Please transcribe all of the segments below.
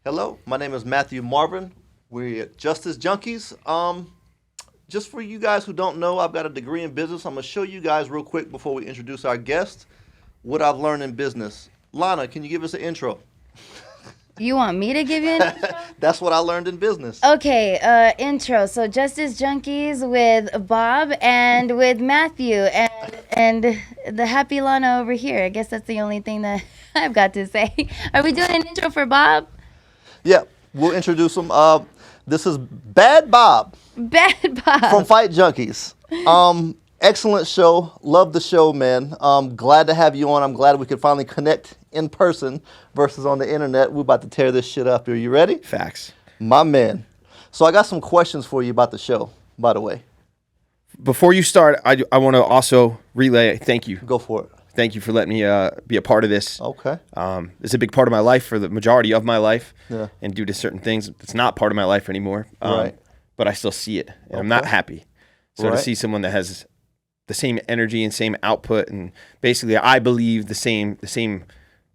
Hello, my name is Matthew Marvin. We're Justice Junkies. Just for you guys who don't know, I've got a degree in business. I'm gonna show you guys real quick before we introduce our guest what I've learned in business. Lana, can you give us an intro? You want me to give you an intro? That's what I learned in business. Okay, intro. So Justice Junkies with Bob and with Matthew and the happy Lana over here. I guess that's the only thing that I've got to say. Are we doing an intro for Bob? Yeah, we'll introduce him. This is Bad Bob Bad Bob. from Fight Junkeez. Excellent show. Love the show, man. Glad to have you on. I'm glad we could finally connect in person versus on the internet. We're about to tear this shit up. Are you ready? Facts. My man. So I got some questions for you about the show, by the way. Before you start, I want to also relay thank you. Go for it. Thank you for letting me be a part of this. Okay. It's a big part of my life for the majority of my life. Yeah. And due to certain things, it's not part of my life anymore. Right. But I still see it, and I'm not happy. So Right. to see someone that has the same energy and same output, and basically I believe the same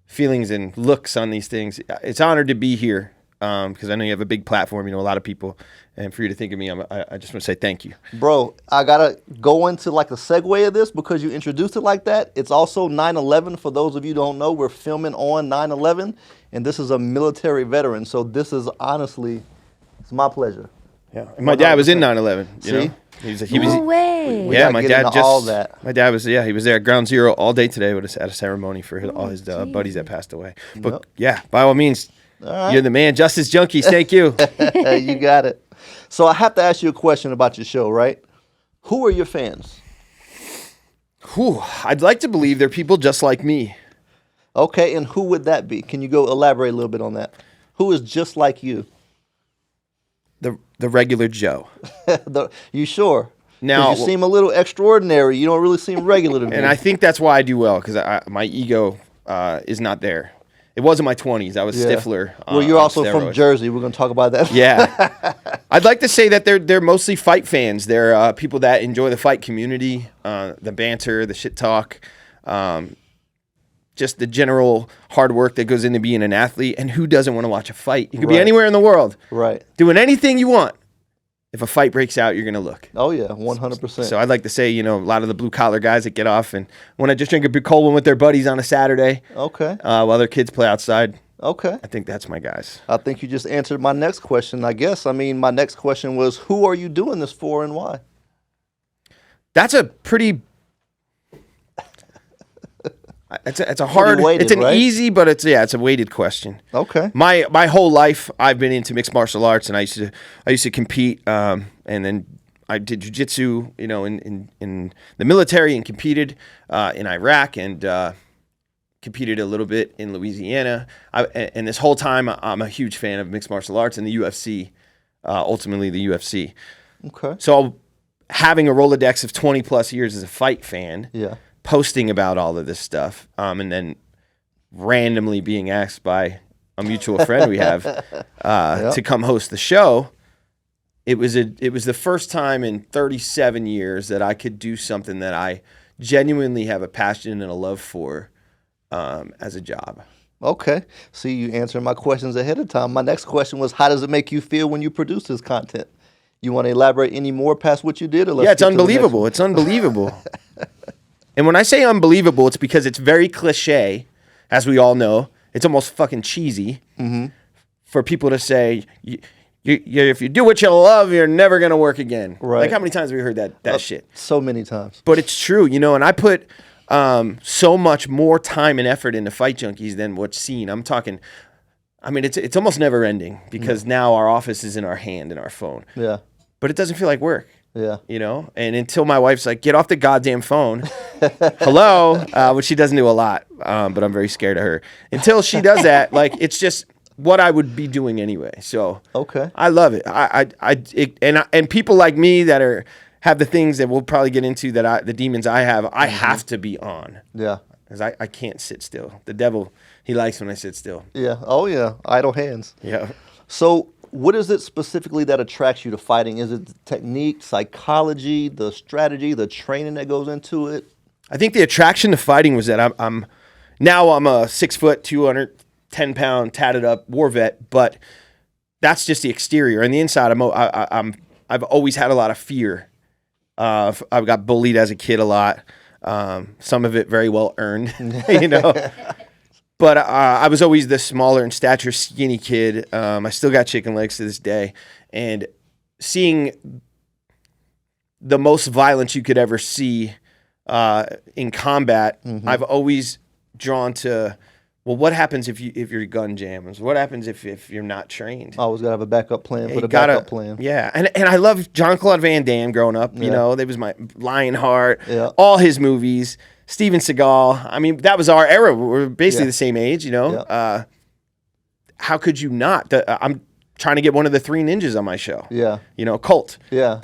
feelings and looks on these things, it's honored to be here. Because I know you have a big platform, you know, a lot of people, and for you to think of me, I just want to say thank you. Bro, I got to go into like a segue of this because you introduced it like that. It's also 9/11. For those of you who don't know, we're filming on 9/11, and this is a military veteran. So this is honestly, it's my pleasure. Yeah, and my dad was in 9/11. You See? know, he was. No way. We Yeah, gotta my get dad into all that. My dad was. Yeah, he was there at Ground Zero all day today at a ceremony for all his buddies that passed away. But Yep. yeah, by all means, right. you're the man, Justice Junkies. Thank you. You got it. So I have to ask you a question about your show, right? Who are your fans? Whew, I'd like to believe they're people just like me. Okay, and who would that be? Can you go elaborate a little bit on that? Who is just like you? The regular Joe. You sure? 'Cause Now- you seem a little extraordinary. You don't really seem regular to me. And I think that's why I do well, because my ego is not there. It was in my 20s. I was Stifler. Well, you're on also from steroids. Jersey. We're going to talk about that. Yeah. I'd like to say that they're mostly fight fans. They're people that enjoy the fight community, the banter, the shit talk, just the general hard work that goes into being an athlete. And who doesn't want to watch a fight? You could be Right. anywhere in the world, Right. doing anything you want. If a fight breaks out, you're going to look. Oh, yeah, 100%. So I'd like to say, you know, a lot of the blue collar guys that get off and want to just drink a big cold one with their buddies on a Saturday Okay. while their kids play outside. Okay. I think that's my guys. I think you just answered my next question, I guess. I mean, my next question was, who are you doing this for and why? That's a pretty. It's a hard. weighted, it's an right? easy, but it's a weighted question. Okay. My whole life, I've been into mixed martial arts, and I used to compete, and then I did jiu-jitsu, you know, in the military, and competed in Iraq, and competed a little bit in Louisiana. And this whole time, I'm a huge fan of mixed martial arts and the UFC, ultimately the UFC. Okay. So having a Rolodex of 20 plus years as a fight fan, Yeah. posting about all of this stuff, and then randomly being asked by a mutual friend we have to come host the show. It was the first time in 37 years that I could do something that I genuinely have a passion and a love for as a job. Okay. See, you answered my questions ahead of time. My next question was, how does it make you feel when you produce this content? You want to elaborate any more past what you did? Or let's Yeah, it's get to the next unbelievable. one? It's unbelievable. And when I say unbelievable, it's because it's very cliche, as we all know. It's almost fucking cheesy for people to say, if you do what you love, you're never going to work again. Right. Like, how many times have we heard that shit? So many times. But it's true, you know, and I put so much more time and effort into Fight Junkeez than what's seen. I'm talking, I mean, it's almost never ending because now our office is in our hand, in our phone. Yeah. But it doesn't feel like work. Yeah. You know, and until my wife's like, get off the goddamn phone. Hello, which she doesn't do a lot, but I'm very scared of her. Until she does that, like, it's just what I would be doing anyway. So Okay. I love it. And people like me that have the things that we'll probably get into the demons I have. I have to be on Yeah. because I can't sit still. The devil, he likes when I sit still. Yeah. Oh, yeah. Idle hands. Yeah. So, what is it specifically that attracts you to fighting? Is it the technique, psychology, the strategy, the training that goes into it? I think the attraction to fighting was that I'm a 6 foot, 10-pound tatted up war vet, but that's just the exterior. And the inside, I've always had a lot of fear. I've got bullied as a kid a lot. Some of it very well earned, you know. But I was always the smaller in stature, skinny kid. I still got chicken legs to this day. And seeing the most violence you could ever see in combat, I've always drawn to, well, what happens if your gun jams? What happens if you're not trained? Always gotta have a backup plan for the backup plan. Yeah, and I love Jean-Claude Van Damme growing up. You know, that was my Lionheart. Yeah. All his movies. Steven Seagal. I mean, that was our era. We're basically the same age. You know, how could you not? I'm trying to get one of the 3 ninjas on my show. Yeah. You know, Colt. Yeah.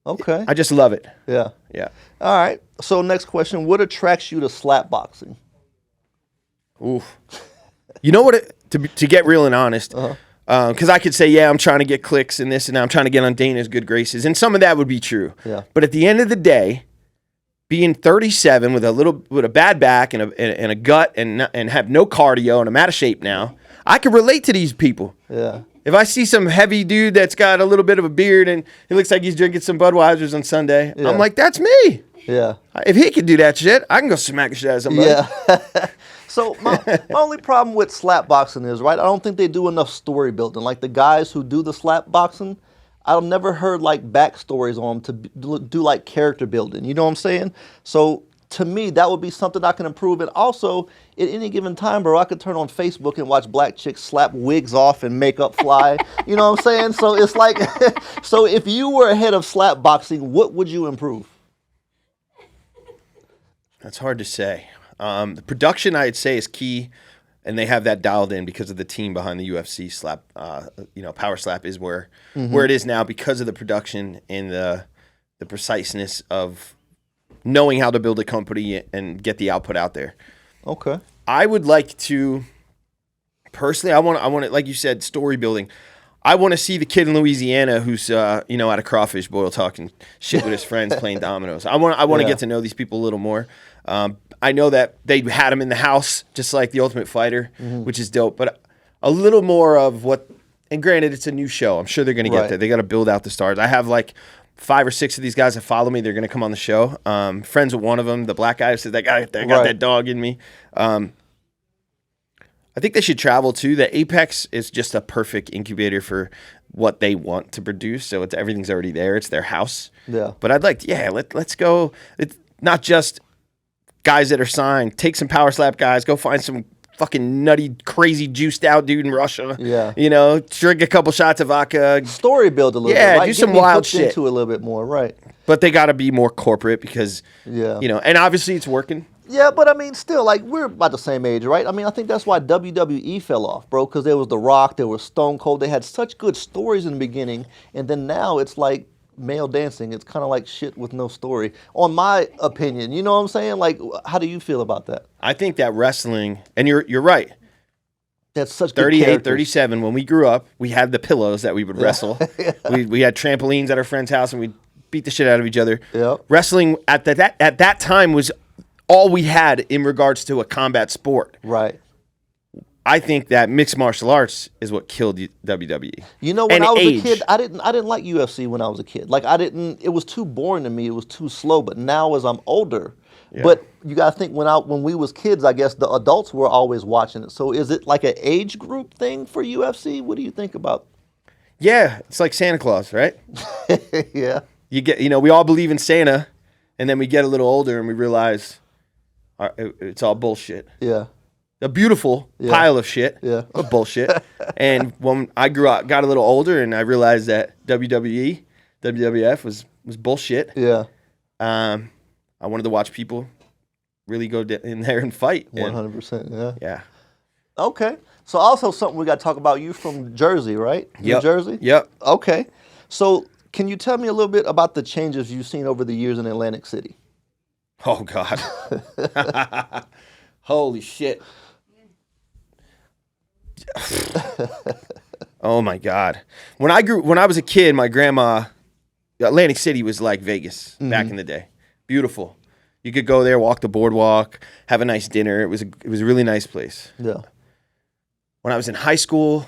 Okay. I just love it. Yeah. Yeah. All right. So next question: what attracts you to slap boxing? Oof. You know what? To get real and honest, because I could say, yeah, I'm trying to get clicks and this and that. I'm trying to get on Dana's good graces, and some of that would be true. Yeah. But at the end of the day, being 37 with a bad back and a gut and have no cardio and I'm out of shape now, I can relate to these people. Yeah. If I see some heavy dude that's got a little bit of a beard and he looks like he's drinking some Budweisers on Sunday, I'm like, that's me. Yeah. If he can do that shit, I can go smack the shit out of somebody. Yeah. So my only problem with slap boxing is, right, I don't think they do enough story building. Like the guys who do the slap boxing, I've never heard like backstories on them to do like character building. You know what I'm saying? So to me, that would be something I can improve. And also, at any given time, bro, I could turn on Facebook and watch black chicks slap wigs off and makeup fly. You know what I'm saying? So it's like, so if you were ahead of slap boxing, what would you improve? That's hard to say. The production, I'd say, is key, and they have that dialed in because of the team behind the UFC slap. Power slap is where it is now because of the production and the preciseness of knowing how to build a company and get the output out there. Okay. I would like to, personally, I want it, like you said, story building. I want to see the kid in Louisiana who's at a crawfish boil talking shit with his friends playing dominoes. I want to get to know these people a little more. I know that they had him in the house, just like The Ultimate Fighter, which is dope. But a little more of what, and granted, it's a new show. I'm sure they're going to get there. They got to build out the stars. I have like 5 or 6 of these guys that follow me. They're going to come on the show. Friends with one of them, the black guy who said, that guy, I got that dog in me. I think they should travel too. The Apex is just a perfect incubator for what they want to produce. So everything's already there. It's their house. Yeah. But I'd like, let's go. It's not just guys that are signed. Take some power slap guys. Go find some fucking nutty, crazy, juiced out dude in Russia. Yeah. You know, drink a couple shots of vodka. Story build a little bit. Yeah, right? do some wild shit. Into a little bit more, right. But they got to be more corporate because, and obviously it's working. Yeah, but I mean, still, like, we're about the same age, right? I mean, I think that's why WWE fell off, bro, because there was The Rock, there was Stone Cold. They had such good stories in the beginning, and then now it's like male dancing. It's kind of like shit with no story, on my opinion. You know what I'm saying? Like, how do you feel about that? I think that wrestling, and you're right. That's such 38, good 37, when we grew up, we had the pillows that we would wrestle. We had trampolines at our friend's house, and we'd beat the shit out of each other. Yep. Wrestling at that time was all we had in regards to a combat sport. Right. I think that mixed martial arts is what killed WWE. You know, when I was a kid, I didn't like UFC when I was a kid. Like, it was too boring to me. It was too slow. But now as I'm older, but you got to think when we was kids, I guess the adults were always watching it. So is it like an age group thing for UFC? What do you think about? Yeah, it's like Santa Claus, right? Yeah. We all believe in Santa, and then we get a little older and we realize it's all bullshit. Yeah. A beautiful pile of shit, but bullshit. And when I grew up, got a little older, and I realized that WWF was bullshit. Yeah. I wanted to watch people really go in there and fight. 100%. Yeah. Yeah. Okay. So also something we got to talk about. You from Jersey, right? New Jersey. Yep. Okay. So can you tell me a little bit about the changes you've seen over the years in Atlantic City? Oh God. Holy shit. Oh my God. When I was a kid, my grandma, Atlantic City was like Vegas back in the day. Beautiful. You could go there, walk the boardwalk, have a nice dinner. It was a really nice place. Yeah. when I was in high school,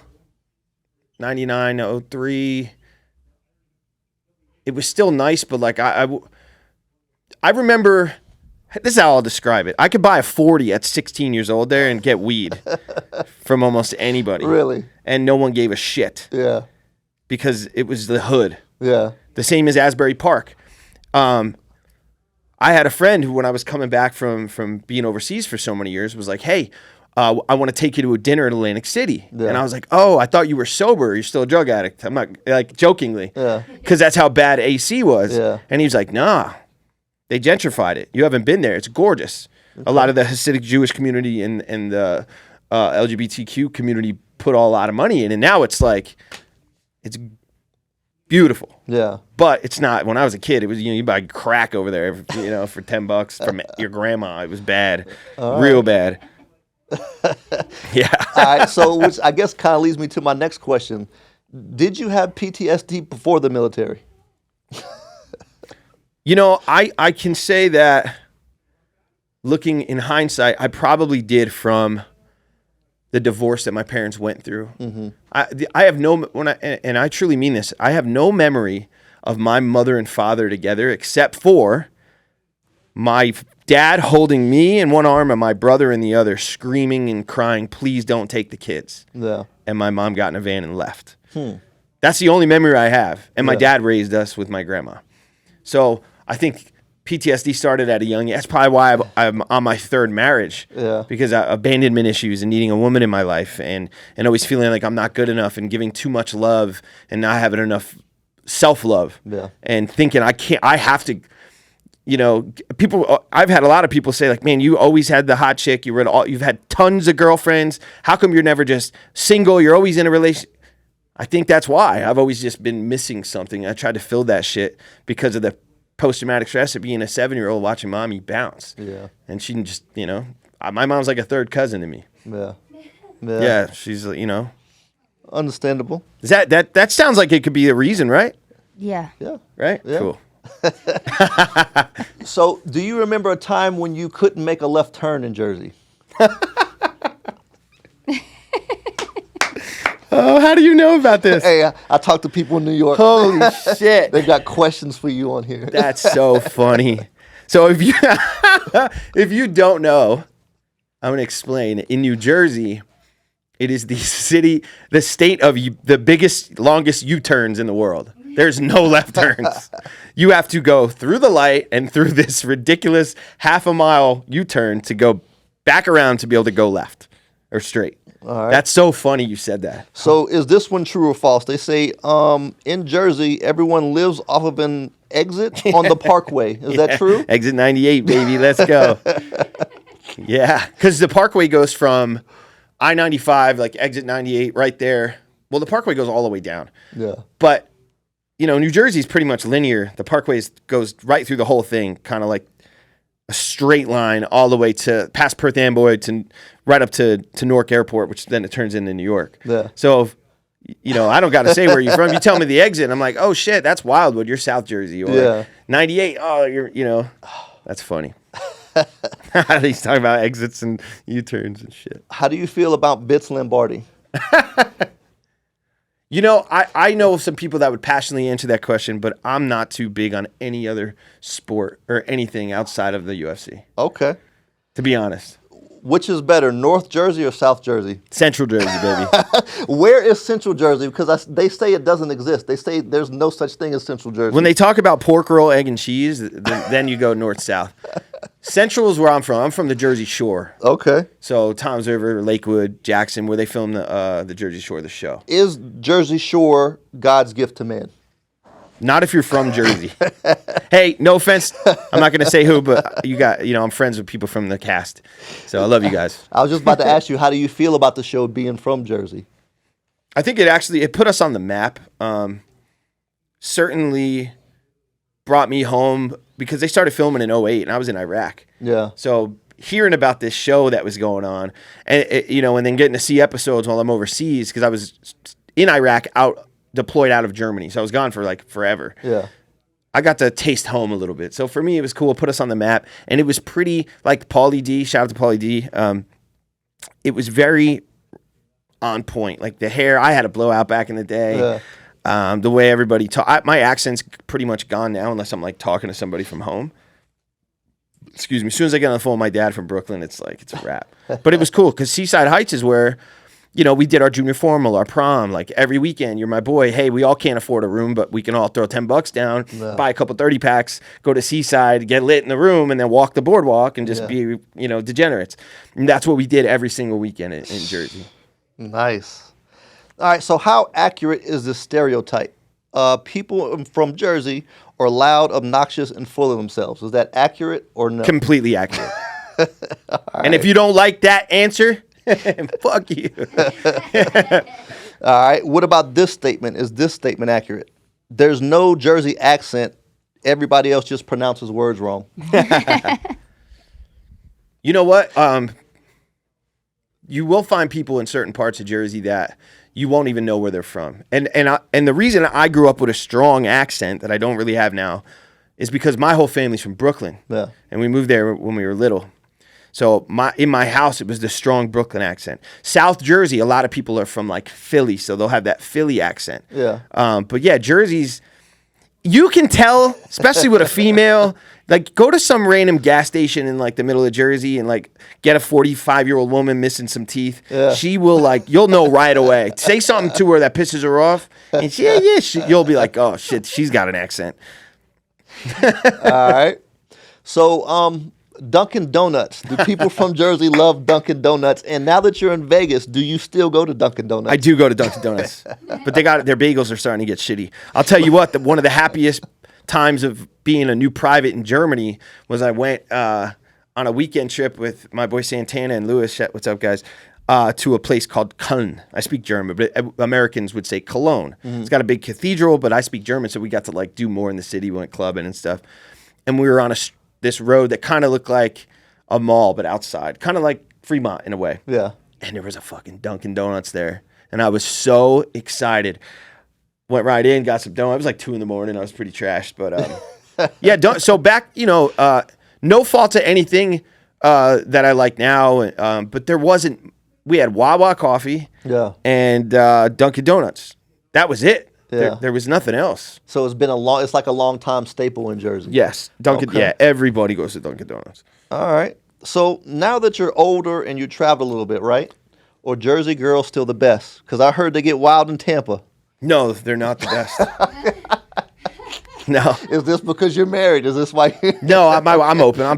99, 03, it was still nice, but like I remember, this is how I'll describe it. I could buy a 40 at 16 years old there and get weed from almost anybody. Really? And no one gave a shit. Yeah. Because it was the hood. Yeah. The same as Asbury Park. I had a friend who, when I was coming back from being overseas for so many years, was like, hey, I want to take you to a dinner in Atlantic City. Yeah. And I was like, oh, I thought you were sober. You're still a drug addict. I'm not, like, jokingly. Yeah. Because that's how bad AC was. Yeah. And he was like, nah, they gentrified it. You haven't been there. It's gorgeous. Okay. A lot of the Hasidic Jewish community and the LGBTQ community put a lot of money in. And now it's like, it's beautiful. Yeah. But it's not. When I was a kid, it was, you buy crack over there, for $10 from your grandma. It was bad. Real bad. Yeah. All right. So, which I guess kind of leads me to my next question. Did you have PTSD before the military? I can say that looking in hindsight, I probably did from the divorce that my parents went through. Mm-hmm. I have no, and I truly mean this, I have no memory of my mother and father together except for my dad holding me in one arm and my brother in the other, screaming and crying, please don't take the kids. Yeah. And my mom got in a van and left. That's the only memory I have. And my dad raised us with my grandma. So I think PTSD started at a young age. That's probably why I'm on my third marriage. Yeah. Because abandonment issues and needing a woman in my life and always feeling like I'm not good enough and giving too much love and not having enough self-love. Yeah. And thinking I have to, I've had a lot of people say like, man, you always had the hot chick. You've had tons of girlfriends. How come you're never just single? You're always in a relationship. I think that's why I've always just been missing something. I tried to fill that shit because of the post-traumatic stress of being a 7-year-old watching mommy bounce. Yeah. And she just, my mom's like a third cousin to me. Yeah. Yeah, she's, Understandable. Is that sounds like it could be a reason, right? Yeah. Yeah. Right? Yeah. Cool. So, do you remember a time when you couldn't make a left turn in Jersey? Oh, how do you know about this? Hey, I talked to people in New York. Holy shit. They got questions for you on here. That's so funny. So if you don't know, I'm going to explain. In New Jersey, it is the state of the biggest, longest U-turns in the world. There's no left turns. You have to go through the light and through this ridiculous half a mile U-turn to go back around to be able to go left or straight. All right. That's so funny you said that. So is this one true or false? They say in Jersey, everyone lives off of an exit on the parkway. Is that true? Exit 98, baby. Let's go. Yeah, because the parkway goes from I-95, like exit 98 right there. Well, the parkway goes all the way down. Yeah. But, New Jersey's pretty much linear. The parkway goes right through the whole thing, kind of like a straight line all the way to past Perth Amboy to right up to Newark Airport, which then it turns into New York. Yeah. So, I don't got to say where you're from. You tell me the exit, and I'm like, oh shit, that's Wildwood. You're South Jersey. Or 98. Oh, you're, that's funny. He's talking about exits and U-turns and shit. How do you feel about Bits Lombardi? I know some people that would passionately answer that question, but I'm not too big on any other sport or anything outside of the UFC. Okay. To be honest. Which is better, North Jersey or South Jersey? Central Jersey, baby. Where is Central Jersey? Because they say it doesn't exist. They say there's no such thing as Central Jersey. When they talk about pork roll, egg, and cheese, then you go north-south. Central is where I'm from. I'm from the Jersey Shore. Okay. So Toms River, Lakewood, Jackson, where they film the Jersey Shore, the show. Is Jersey Shore God's gift to man? Not if you're from Jersey. Hey, no offense. I'm not going to say who, but I'm friends with people from the cast. So I love you guys. I was just about to ask you, how do you feel about the show being from Jersey? I think it put us on the map. Certainly brought me home because they started filming in 2008 and I was in Iraq. Yeah. So hearing about this show that was going on and then getting to see episodes while I'm overseas because I was in Iraq deployed out of Germany. So I was gone for like forever. Yeah. I got to taste home a little bit. So for me, it was cool. It put us on the map. And it was pretty, like Paulie D, shout out to Paulie D. It was very on point. Like the hair, I had a blowout back in the day. Yeah. The way everybody talk, my accent's pretty much gone now unless I'm like talking to somebody from home. Excuse me. As soon as I get on the phone with my dad from Brooklyn, it's like, it's a wrap. But it was cool because Seaside Heights is where, you know, we did our junior formal, our prom, like every weekend. You're my boy. Hey, we all can't afford a room, but we can all throw $10 down, buy a couple 30 packs, go to Seaside, get lit in the room, and then walk the boardwalk and just be, you know, degenerates. And that's what we did every single weekend in Jersey. Nice. All right. So how accurate is this stereotype? People from Jersey are loud, obnoxious, and full of themselves. Is that accurate or no? Completely accurate. And if you don't like that answer, fuck you. All right. What about this statement? Is this statement accurate? There's no Jersey accent. Everybody else just pronounces words wrong. You know what? You will find people in certain parts of Jersey that you won't even know where they're from. And the reason I grew up with a strong accent that I don't really have now is because my whole family's from Brooklyn. Yeah. And we moved there when we were little. So in my house, it was the strong Brooklyn accent. South Jersey, a lot of people are from like Philly, so they'll have that Philly accent. Yeah. But yeah, Jersey's, you can tell, especially with a female, like go to some random gas station in like the middle of Jersey and like get a 45-year-old woman missing some teeth. Yeah. She will like, you'll know right away. Say something to her that pisses her off, and you'll be like, oh shit, she's got an accent. All right. So, Dunkin' Donuts. Do people from Jersey love Dunkin' Donuts? And now that you're in Vegas, do you still go to Dunkin' Donuts? I do go to Dunkin' Donuts, but their bagels are starting to get shitty. I'll tell you what, one of the happiest times of being a new private in Germany was I went on a weekend trip with my boy Santana and Lewis. What's up, guys? To a place called Köln. I speak German, but Americans would say Cologne. Mm-hmm. It's got a big cathedral, but I speak German, so we got to like do more in the city. We went clubbing and stuff, and we were on this road that kind of looked like a mall, but outside, kind of like Fremont in a way. Yeah. And there was a fucking Dunkin' Donuts there, and I was so excited. Went right in, got some donuts. It was like 2 a.m. I was pretty trashed, but yeah. So back, you know, no fault to anything that I like now, but there wasn't. We had Wawa coffee, and Dunkin' Donuts. That was it. Yeah. There was nothing else. So it's like a long time staple in Jersey. Yes. Dunkin', yeah, everybody goes to Dunkin' Donuts. All right. So now that you're older and you travel a little bit, right? Or Jersey girls still the best? Because I heard they get wild in Tampa. No, they're not the best. No. Is this because you're married? Is this why? No, I'm open. No. I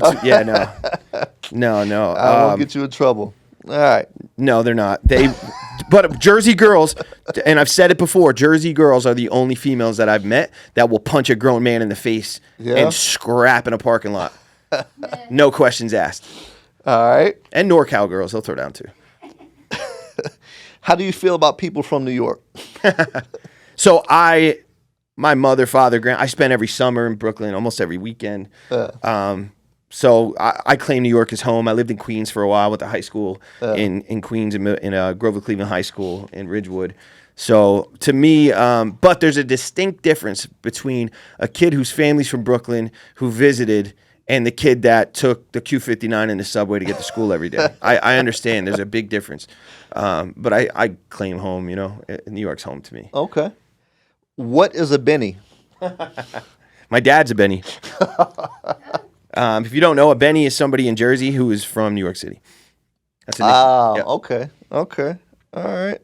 won't get you in trouble. All right. No, they're not. But Jersey girls, and I've said it before, Jersey girls are the only females that I've met that will punch a grown man in the face and scrap in a parking lot. No questions asked. All right. And NorCal girls, they'll throw down too. How do you feel about people from New York? So my mother, father, I spent every summer in Brooklyn, almost every weekend. So I claim New York as home. I lived in Queens for a while with the high school in Queens, in Grover Cleveland High School in Ridgewood. So to me, but there's a distinct difference between a kid whose family's from Brooklyn who visited and the kid that took the Q59 in the subway to get to school every day. I understand there's a big difference. But I claim home, you know. New York's home to me. Okay. What is a Benny? My dad's a Benny. If you don't know, a Benny is somebody in Jersey who is from New York City. That's a nickname. Okay. All right.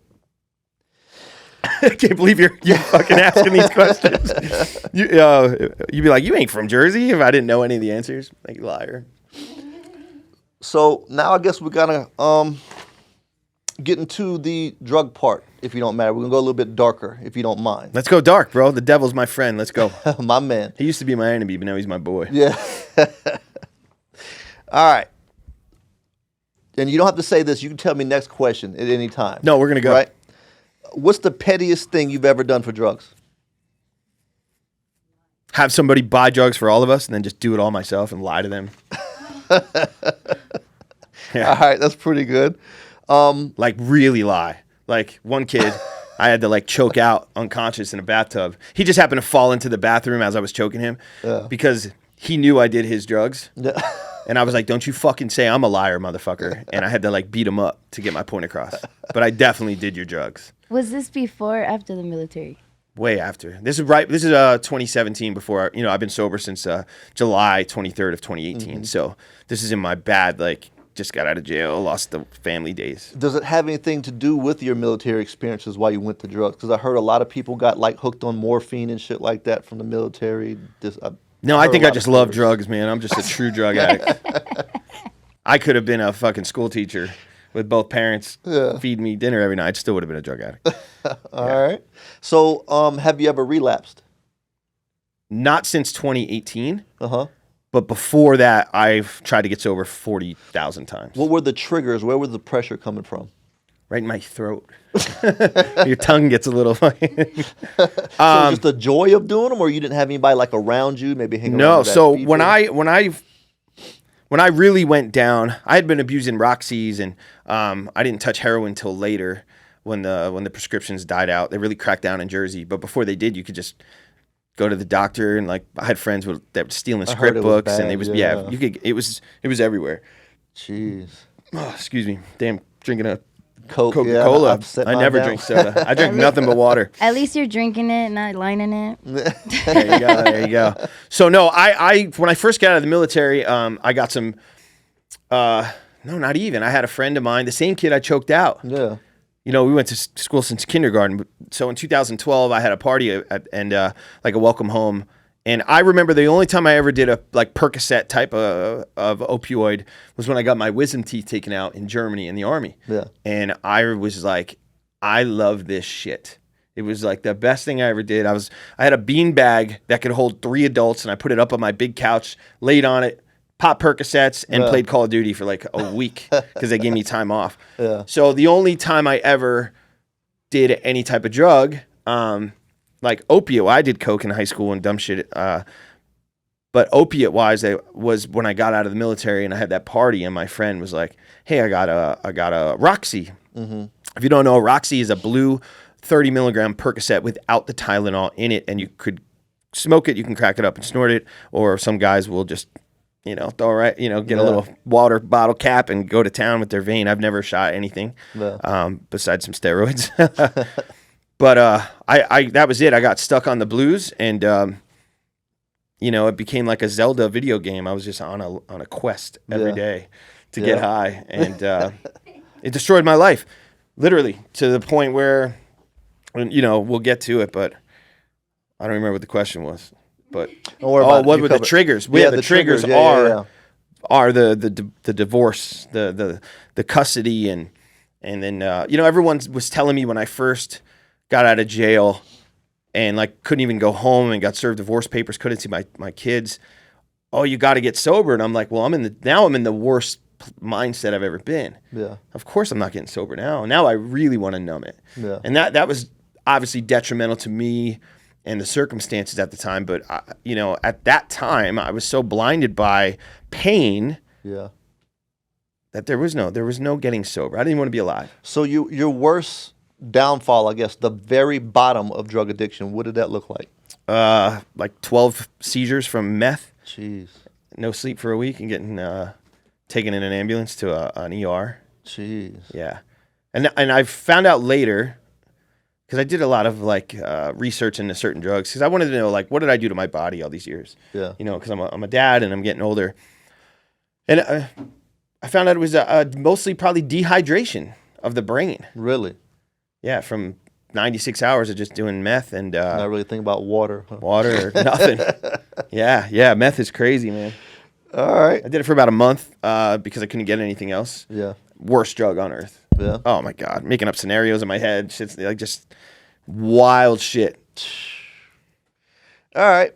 I can't believe you're fucking asking these questions. You'd be like, you ain't from Jersey if I didn't know any of the answers. Like, you liar. So now I guess we're gonna get into the drug part, if you don't mind. We're gonna go a little bit darker, if you don't mind. Let's go dark, bro. The devil's my friend. Let's go. My man. He used to be my enemy, but now he's my boy. Yeah. All right. And you don't have to say this. You can tell me next question at any time. No, we're gonna go. Right? What's the pettiest thing you've ever done for drugs? Have somebody buy drugs for all of us and then just do it all myself and lie to them. Yeah. All right, that's pretty good. Like really lie. Like one kid, I had to like choke out unconscious in a bathtub. He just happened to fall into the bathroom as I was choking him because he knew I did his drugs. Yeah. And I was like, don't you fucking say I'm a liar, motherfucker. And I had to like beat him up to get my point across. But I definitely did your drugs. Was this before or after the military? Way after. This is 2017 before, you know, I've been sober since July 23rd of 2018. So this is in my bad, like, just got out of jail, lost the family days. Does it have anything to do with your military experiences while you went to drugs? Because I heard a lot of people got like hooked on morphine and shit like that from the military. No, I think I just love drugs, man. I'm just a true drug addict. I could have been a fucking school teacher with both parents feeding me dinner every night. Still would have been a drug addict. All right. So, have you ever relapsed? Not since 2018. Uh-huh. But before that, I've tried to get sober 40,000 times. What were the triggers? Where was the pressure coming from? Right in my throat. Your tongue gets a little funny. So just the joy of doing them, or you didn't have anybody like around you, maybe hanging around? No, with bad so people? when I really went down, I had been abusing Roxy's, and I didn't touch heroin until later when the prescriptions died out. They really cracked down in Jersey, but before they did, you could just go to the doctor, and like I had friends that were stealing script books, and you could it was everywhere. Jeez. Oh, excuse me, damn, drinking a Coca-Cola. I never drink soda. I drink nothing but water. At least you're drinking it, not lining it. There you go. So no, I when I first got out of the military, I got some. No, not even. I had a friend of mine, the same kid I choked out. Yeah. You know, we went to school since kindergarten. So in 2012, I had a party and like a welcome home. And I remember the only time I ever did a like Percocet type of opioid was when I got my wisdom teeth taken out in Germany in the army. Yeah. And I was like, I love this shit. It was like the best thing I ever did. I had a bean bag that could hold 3 adults, and I put it up on my big couch, laid on it, popped Percocets, and played Call of Duty for like a week because they gave me time off. Yeah. So the only time I ever did any type of drug, like opiate, I did coke in high school and dumb shit. But opiate wise, it was when I got out of the military and I had that party, and my friend was like, "Hey, I got a Roxy." Mm-hmm. If you don't know, Roxy is a blue 30 milligram Percocet without the Tylenol in it, and you could smoke it, you can crack it up and snort it, or some guys will just, get a little water bottle cap and go to town with their vein. I've never shot anything besides some steroids. But I that was it. I got stuck on the blues, and it became like a Zelda video game. I was just on a quest every day to get high, and it destroyed my life, literally, to the point where, we'll get to it, but I don't remember what the question was. But what were the triggers? The triggers are the divorce, the custody, and then everyone was telling me when I first got out of jail and like couldn't even go home and got served divorce papers, couldn't see my kids. Oh, you got to get sober, and I'm like, well, I'm in the worst mindset I've ever been. Yeah. Of course, I'm not getting sober now. Now I really want to numb it. Yeah. And that was obviously detrimental to me and the circumstances at the time. But at that time, I was so blinded by pain. Yeah. That there was no getting sober. I didn't want to be alive. So your worst downfall, I guess, the very bottom of drug addiction, what did that look like? Like 12 seizures from meth. Jeez. No sleep for a week and getting taken in an ambulance to an ER. Jeez. Yeah. And I found out later, because I did a lot of like research into certain drugs, because I wanted to know, like, what did I do to my body all these years? Yeah. Because I'm a dad and I'm getting older. And I found out it was mostly probably dehydration of the brain. Really? Yeah, from 96 hours of just doing meth and not really think about water. Huh? Water or nothing. Yeah, meth is crazy, man. All right. I did it for about a month because I couldn't get anything else. Yeah. Worst drug on earth. Yeah. Oh my God, making up scenarios in my head, shit's like just wild shit. All right.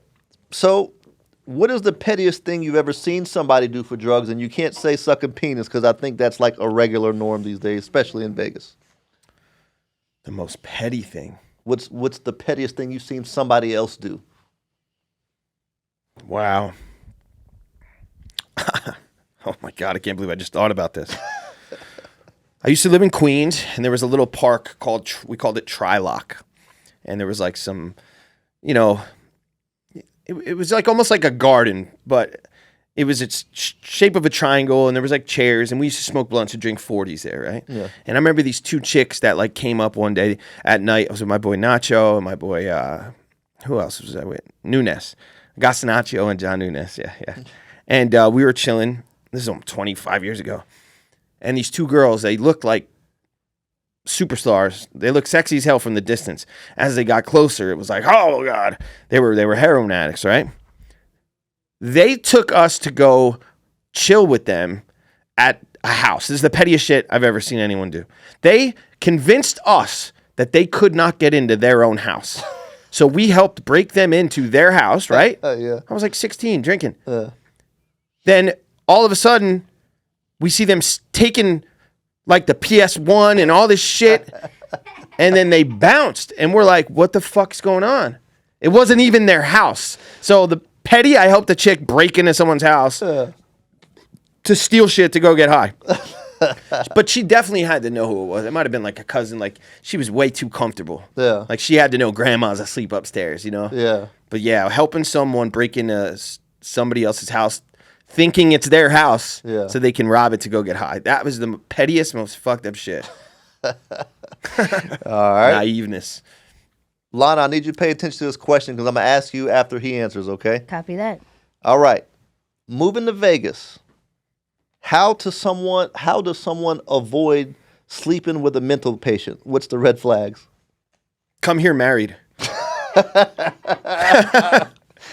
So, what is the pettiest thing you've ever seen somebody do for drugs? And you can't say sucking penis because I think that's like a regular norm these days, especially in Vegas. The most petty thing. What's the pettiest thing you've seen somebody else do? Wow. Oh my God, I can't believe I just thought about this. I used to live in Queens, and there was a little park we called it Trilock. And there was like some, it was like almost like a garden, but It was its shape of a triangle, and there was like chairs, and we used to smoke blunts and drink 40s there, right? Yeah. And I remember these two chicks that like came up one day at night. I was with my boy Nacho and my boy, who else was I with? Nunes. Gasanacho and John Nunes, yeah. And we were chilling. This is almost 25 years ago. And these two girls, they looked like superstars. They looked sexy as hell from the distance. As they got closer, it was like, oh God. They were heroin addicts, right? They took us to go chill with them at a house. This is the pettiest shit I've ever seen anyone do. They convinced us that they could not get into their own house. So we helped break them into their house, right? Yeah. I was like 16 drinking. Then all of a sudden, we see them taking like the PS1 and all this shit. And then they bounced. And we're like, what the fuck's going on? It wasn't even their house. So the petty, I helped the chick break into someone's house to steal shit to go get high. But she definitely had to know who it was. It might have been like a cousin. Like, she was way too comfortable. Yeah. Like, she had to know grandma's asleep upstairs, you know? Yeah. But yeah, helping someone break into somebody else's house, thinking it's their house so they can rob it to go get high. That was the pettiest, most fucked up shit. All right. Naiveness. Lana, I need you to pay attention to this question because I'm going to ask you after he answers, okay? Copy that. All right. Moving to Vegas. How does someone avoid sleeping with a mental patient? What's the red flags? Come here married.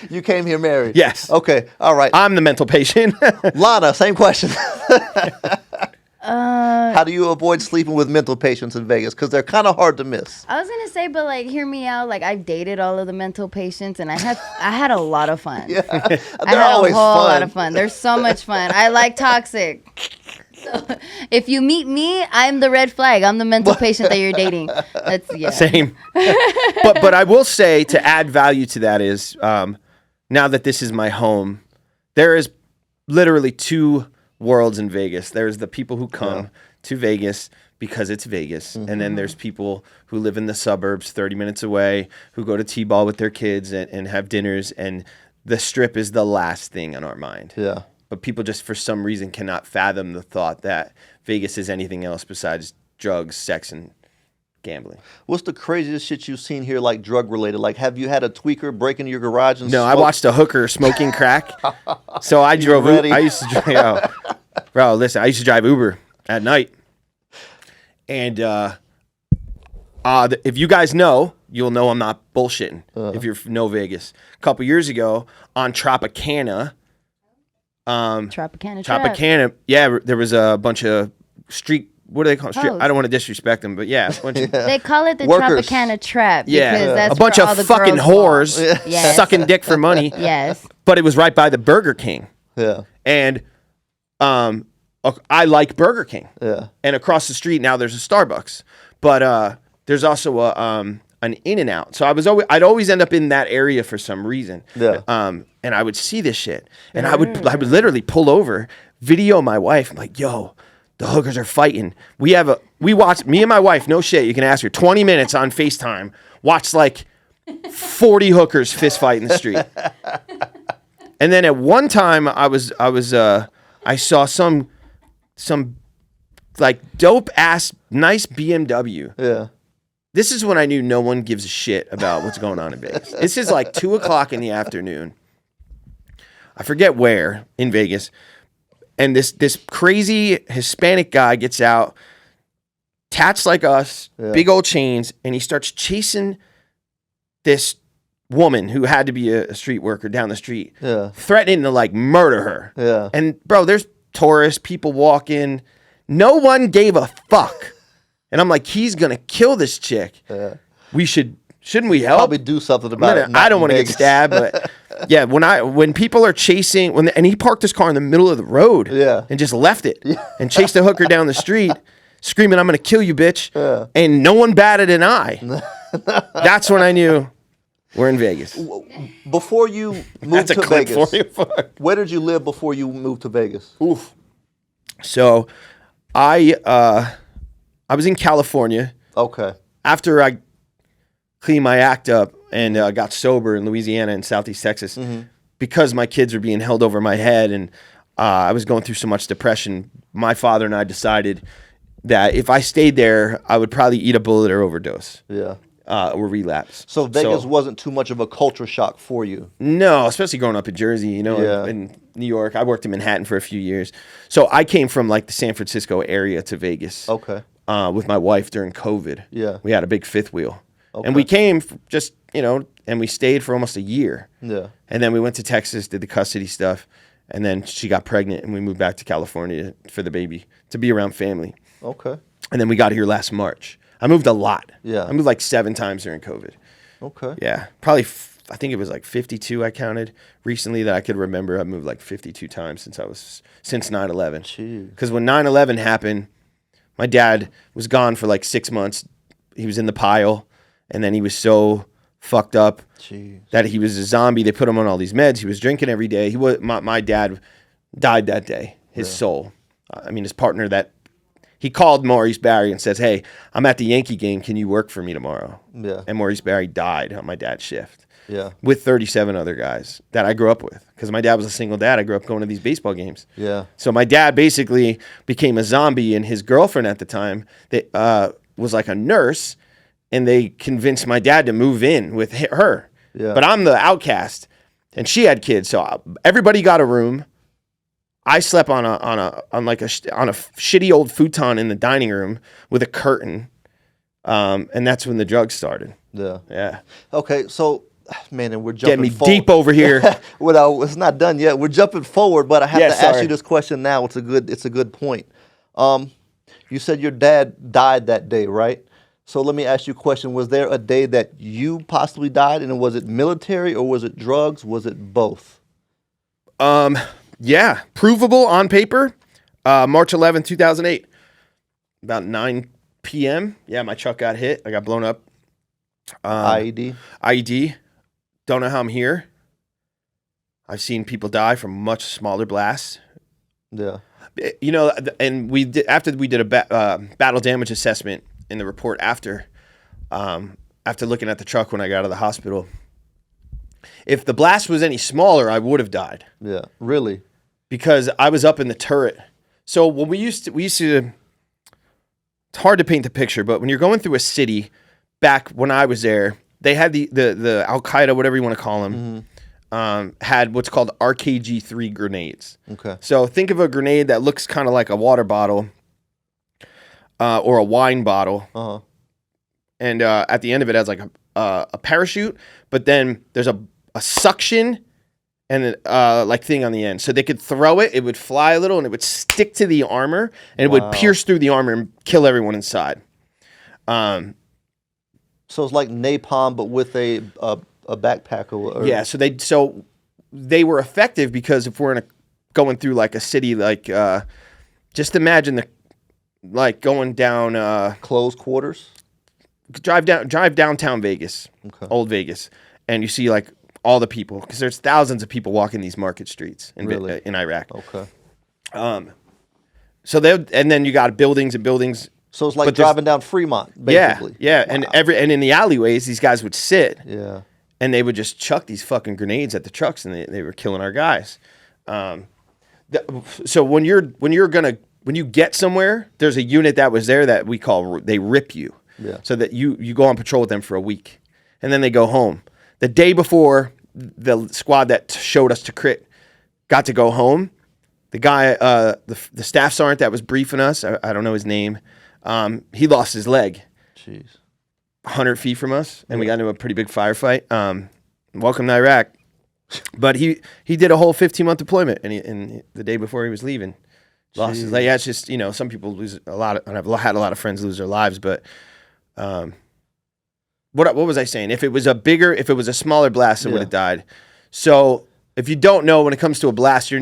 You came here married? Yes. Okay. All right. I'm the mental patient. Lana, same question. How do you avoid sleeping with mental patients in Vegas? Because they're kind of hard to miss. I was gonna say, but like, hear me out. Like, I've dated all of the mental patients, and I had a lot of fun. Yeah, I they're had always a whole fun. lot of fun. There's so much fun. I like toxic. So if you meet me, I'm the red flag. I'm the mental patient that you're dating. That's Same. but I will say, to add value to that is, now that this is my home, there is literally two worlds in Vegas. There's the people who come to Vegas because it's Vegas. And then there's people who live in the suburbs 30 minutes away, who go to T-ball with their kids and have dinners. And the Strip is the last thing on our mind. Yeah. But people just, for some reason, cannot fathom the thought that Vegas is anything else besides drugs, sex, and gambling. What's the craziest shit you've seen here, like drug related? Like, have you had a tweaker break into your garage and No, I smoke? watched a hooker smoking crack. So I drove. ready? I used to drive. Bro, listen, I used to drive Uber at night, and if you guys know, you'll know I'm not bullshitting. If you know Vegas, a couple years ago on Tropicana. Tropicana. Yeah, there was a bunch of street. What do they call it? Street? I don't want to disrespect them, but yeah, a bunch of, They call it the Workers. Tropicana trap. yeah, Because that's a bunch where all of the fucking girls go. whores Yes. sucking dick for money. Yes. But it was right by the Burger King. Yeah. And I like Burger King. Yeah. And across the street now there's a Starbucks. But there's also an In-N-Out. So I'd always end up in that area for some reason. Yeah. And I would see this shit. And I would literally pull over, video my wife. I'm like, yo, the hookers are fighting. We watched, me and my wife, no shit, you can ask her, 20 minutes on FaceTime, watched like 40 hookers fist fight in the street. And then at one time I saw some like dope ass nice BMW. Yeah. This is when I knew no one gives a shit about what's going on in Vegas. This is like 2:00 in the afternoon. I forget where in Vegas. And this crazy Hispanic guy gets out, tats like us, big old chains, and he starts chasing this woman who had to be a street worker down the street, threatening to like murder her. Yeah. And bro, there's tourists, people walking. No one gave a fuck. And I'm like, he's gonna kill this chick. Yeah. Shouldn't we help? Probably do something about it. I don't want to get stabbed, but yeah, when people are chasing, and he parked his car in the middle of the road, and just left it, and chased a hooker down the street, screaming, "I'm gonna kill you, bitch!" And no one batted an eye. That's when I knew we're in Vegas. Before you moved to Vegas, where did you live before you moved to Vegas? Oof. So, I was in California. Okay. After I cleaned my act up and got sober in Louisiana and Southeast Texas, because my kids were being held over my head and I was going through so much depression, my father and I decided that if I stayed there, I would probably eat a bullet or overdose. Yeah. Or relapse. So Vegas wasn't too much of a culture shock for you. No, especially growing up in Jersey, Yeah. in New York. I worked in Manhattan for a few years. So I came from like the San Francisco area to Vegas. Okay. With my wife during COVID. Yeah. We had a big fifth wheel. Okay. And we came just, and we stayed for almost a year. Yeah. And then we went to Texas, did the custody stuff. And then she got pregnant and we moved back to California for the baby to be around family. Okay. And then we got here last March. I moved a lot. Yeah. I moved like 7 times during COVID. Okay. Yeah. Probably, I think it was like 52 I counted recently that I could remember. I moved like 52 times since 9/11. Jeez. Because when 9/11 happened, my dad was gone for like 6 months. He was in the pile. And then he was so fucked up that he was a zombie. They put him on all these meds. He was drinking every day. My dad died that day. His soul. His partner he called Maurice Barry and says, "Hey, I'm at the Yankee game. Can you work for me tomorrow?" Yeah. And Maurice Barry died on my dad's shift. Yeah. With 37 other guys that I grew up with. Because my dad was a single dad. I grew up going to these baseball games. Yeah. So my dad basically became a zombie, and his girlfriend at the time was like a nurse, and they convinced my dad to move in with her. Yeah. But I'm the outcast, and she had kids. So everybody got a room. I slept on a shitty old futon in the dining room with a curtain, and that's when the drugs started. Yeah. Yeah, Okay. So, man, and we're jumping get me forward. deep over here. Well, it's not done yet. We're jumping forward, but I have Yeah, to ask sorry. you this question now. It's a good point. You said your dad died that day, right? So let me ask you a question. Was there a day that you possibly died, and was it military or was it drugs? Was it both? Yeah, provable on paper. March 11th, 2008, about 9 p.m. Yeah, my truck got hit. I got blown up. IED? IED. Don't know how I'm here. I've seen people die from much smaller blasts. Yeah. And we did after we did a battle damage assessment in the report after looking at the truck when I got out of the hospital. If the blast was any smaller, I would have died. Yeah. Really? Because I was up in the turret. So when we used to, it's hard to paint the picture, but when you're going through a city, back when I was there, they had the Al-Qaeda, whatever you want to call them, had what's called RKG-3 grenades. Okay. So think of a grenade that looks kind of like a water bottle or a wine bottle. Uh-huh. And at the end of it has like a parachute, but then there's a suction and like thing on the end. So they could throw it, it would fly a little, and it would stick to the armor, and it would pierce through the armor and kill everyone inside. So it's like napalm, but with a backpack or Yeah, so they were effective because if we're going through like a city, like just imagine going down closed quarters. Drive downtown Vegas, Okay. old Vegas, and you see like all the people, because there's thousands of people walking these market streets in Iraq. Okay. So and then you got buildings and buildings. So it's like driving down Fremont, basically. Yeah. Wow. And in the alleyways, these guys would sit. Yeah. And they would just chuck these fucking grenades at the trucks, and they were killing our guys. So when you get somewhere, there's a unit that was there that we call, they rip you. Yeah. So that you go on patrol with them for a week, and then they go home. The day before, the squad that showed us to crit got to go home. The guy, the staff sergeant that was briefing us, I don't know his name, he lost his leg. Jeez. 100 feet from us, and we got into a pretty big firefight. Welcome to Iraq. But he did a whole 15-month deployment, and the day before he was leaving, lost his leg. Yeah, it's just, some people lose a lot, and I've had a lot of friends lose their lives. But what was I saying? If it was a smaller blast, it would have died. So if you don't know, when it comes to a blast,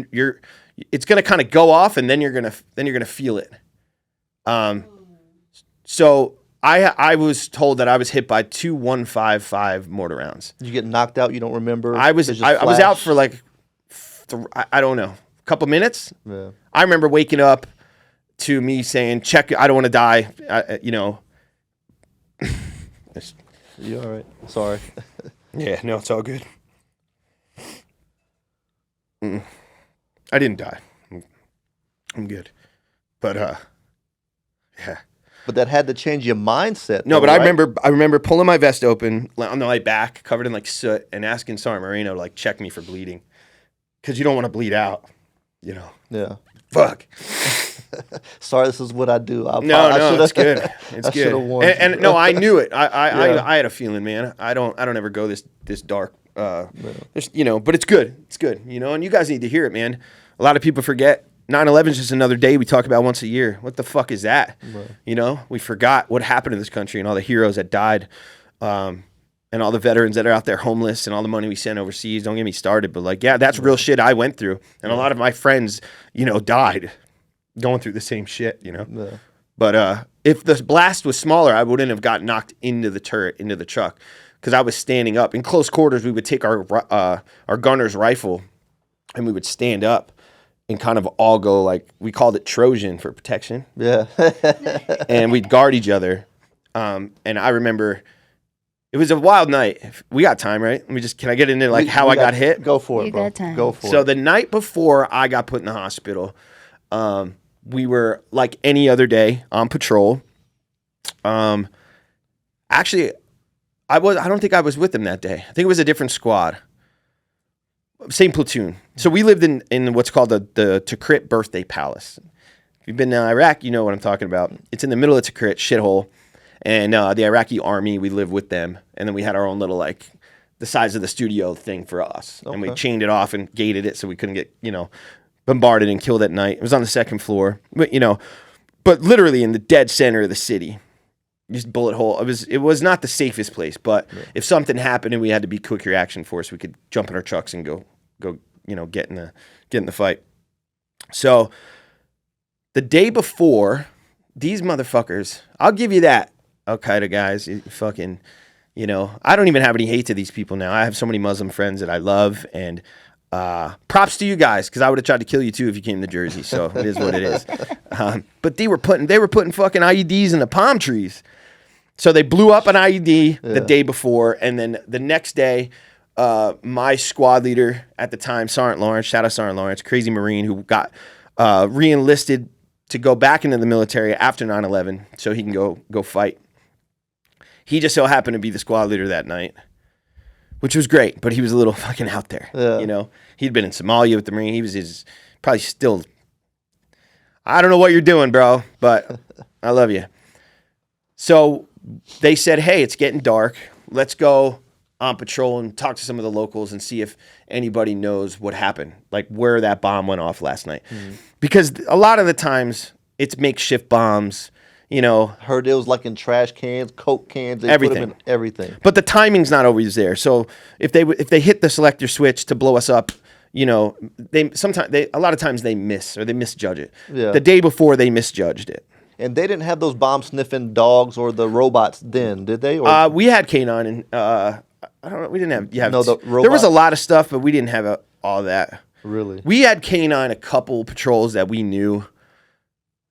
it's gonna kind of go off, and then you're gonna feel it. So I was told that I was hit by 2 155 mortar rounds. Did you get knocked out? You don't remember? I was out for like I don't know, a couple minutes. Yeah. I remember waking up to me saying, "Check, I don't want to die." You all right? Sorry. Yeah, no, it's all good. I didn't die. I'm good. But yeah. But that had to change your mindset. No, though, but right? I remember pulling my vest open on my back, covered in like soot, and asking Sergeant Moreno to like check me for bleeding, because you don't want to bleed out, you know. Yeah. Fuck. Sorry, this is what I do. No, it's good. It's I good. should've warned And you. no, I knew it. Yeah. I had a feeling, man. I don't ever go this dark. You know, but it's good. It's good. You know, and you guys need to hear it, man. A lot of people forget 9/11 is just another day we talk about once a year. What the fuck is that? Right. You know, we forgot what happened in this country and all the heroes that died, and all the veterans that are out there homeless and all the money we sent overseas. Don't get me started, but like, yeah, that's real shit I went through, and a lot of my friends, you know, died going through the same shit. You know, Yeah. but if the blast was smaller, I wouldn't have got knocked into the turret, into the truck, because I was standing up. In close quarters, we would take our gunner's rifle, and we would stand up and kind of all go like, we called it Trojan for protection. Yeah. And we'd guard each other. And I remember it was a wild night. We got time, right? Can I get into like how I got hit? Go for it, You bro. got time. Go for it. So the night before I got put in the hospital, we were like any other day on patrol. Actually, I don't think I was with them that day. I think it was a different squad. Same platoon. So we lived in what's called the Tikrit Birthday Palace. If you've been to Iraq, you know what I'm talking about. It's in the middle of Tikrit, shithole. And the Iraqi army, we lived with them. And then we had our own little, like, the size of the studio thing for us. And we chained it off and gated it so we couldn't get, you know, bombarded and killed at night. It was on the second floor. But, you know, but literally in the dead center of the city. Just bullet hole. It was not the safest place, but if something happened and we had to be quick reaction force, we could jump in our trucks and go, you know, get in the fight. So the day before, these motherfuckers, I'll give you that, Al Qaeda guys, fucking, you know, I don't even have any hate to these people now. I have so many Muslim friends that I love, and props to you guys, because I would have tried to kill you too if you came to Jersey. So it is what it is. But they were putting fucking IEDs in the palm trees. So they blew up an IED the day before, and then the next day, my squad leader at the time, Sergeant Lawrence, shout out Sergeant Lawrence, crazy Marine who got re-enlisted to go back into the military after 9/11 so he can go fight. He just so happened to be the squad leader that night, which was great, but he was a little fucking out there. Yeah. You know, he'd been in Somalia with the Marine. He was probably still, I don't know what you're doing, bro, but I love you. So they said, hey, it's getting dark. Let's go on patrol and talk to some of the locals and see if anybody knows what happened, like where that bomb went off last night. Because a lot of the times it's makeshift bombs, you know. Heard it was like in trash cans, Coke cans, they Everything. put them in everything. But the timing's not always there. So if they hit the selector switch to blow us up, you know, a lot of times they miss or they misjudge it. Yeah. The day before they misjudged it. And they didn't have those bomb sniffing dogs or the robots then, did they? Or We had canine and I don't know. We didn't have. Yeah, No, the there was robots? a lot of stuff, but we didn't have all that. really? We had canine a couple patrols that we knew.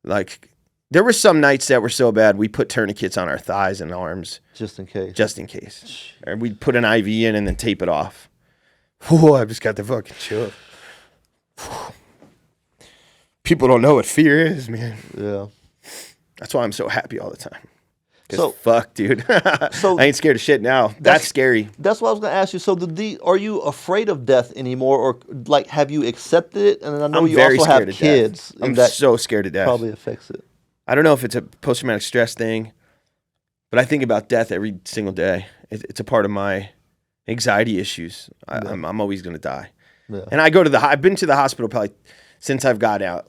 Like there were some nights that were so bad we put tourniquets on our thighs and arms Just in case. just in case, or we'd put an IV in and then tape it off. Whoa, I just got the fucking chill. People don't know what fear is, man. Yeah. That's why I'm so happy all the time. 'Cause So- fuck, dude. So- I ain't scared of shit now. That's scary. That's what I was going to ask you. So, are you afraid of death anymore, or like have you accepted it? And then I know I'm you very also scared have of kids, death. I'm and that so scared of death. probably affects it. I don't know if it's a post-traumatic stress thing, but I think about death every single day. It's a part of my anxiety issues. I'm always going to die. Yeah. And I've been to the hospital probably since I've got out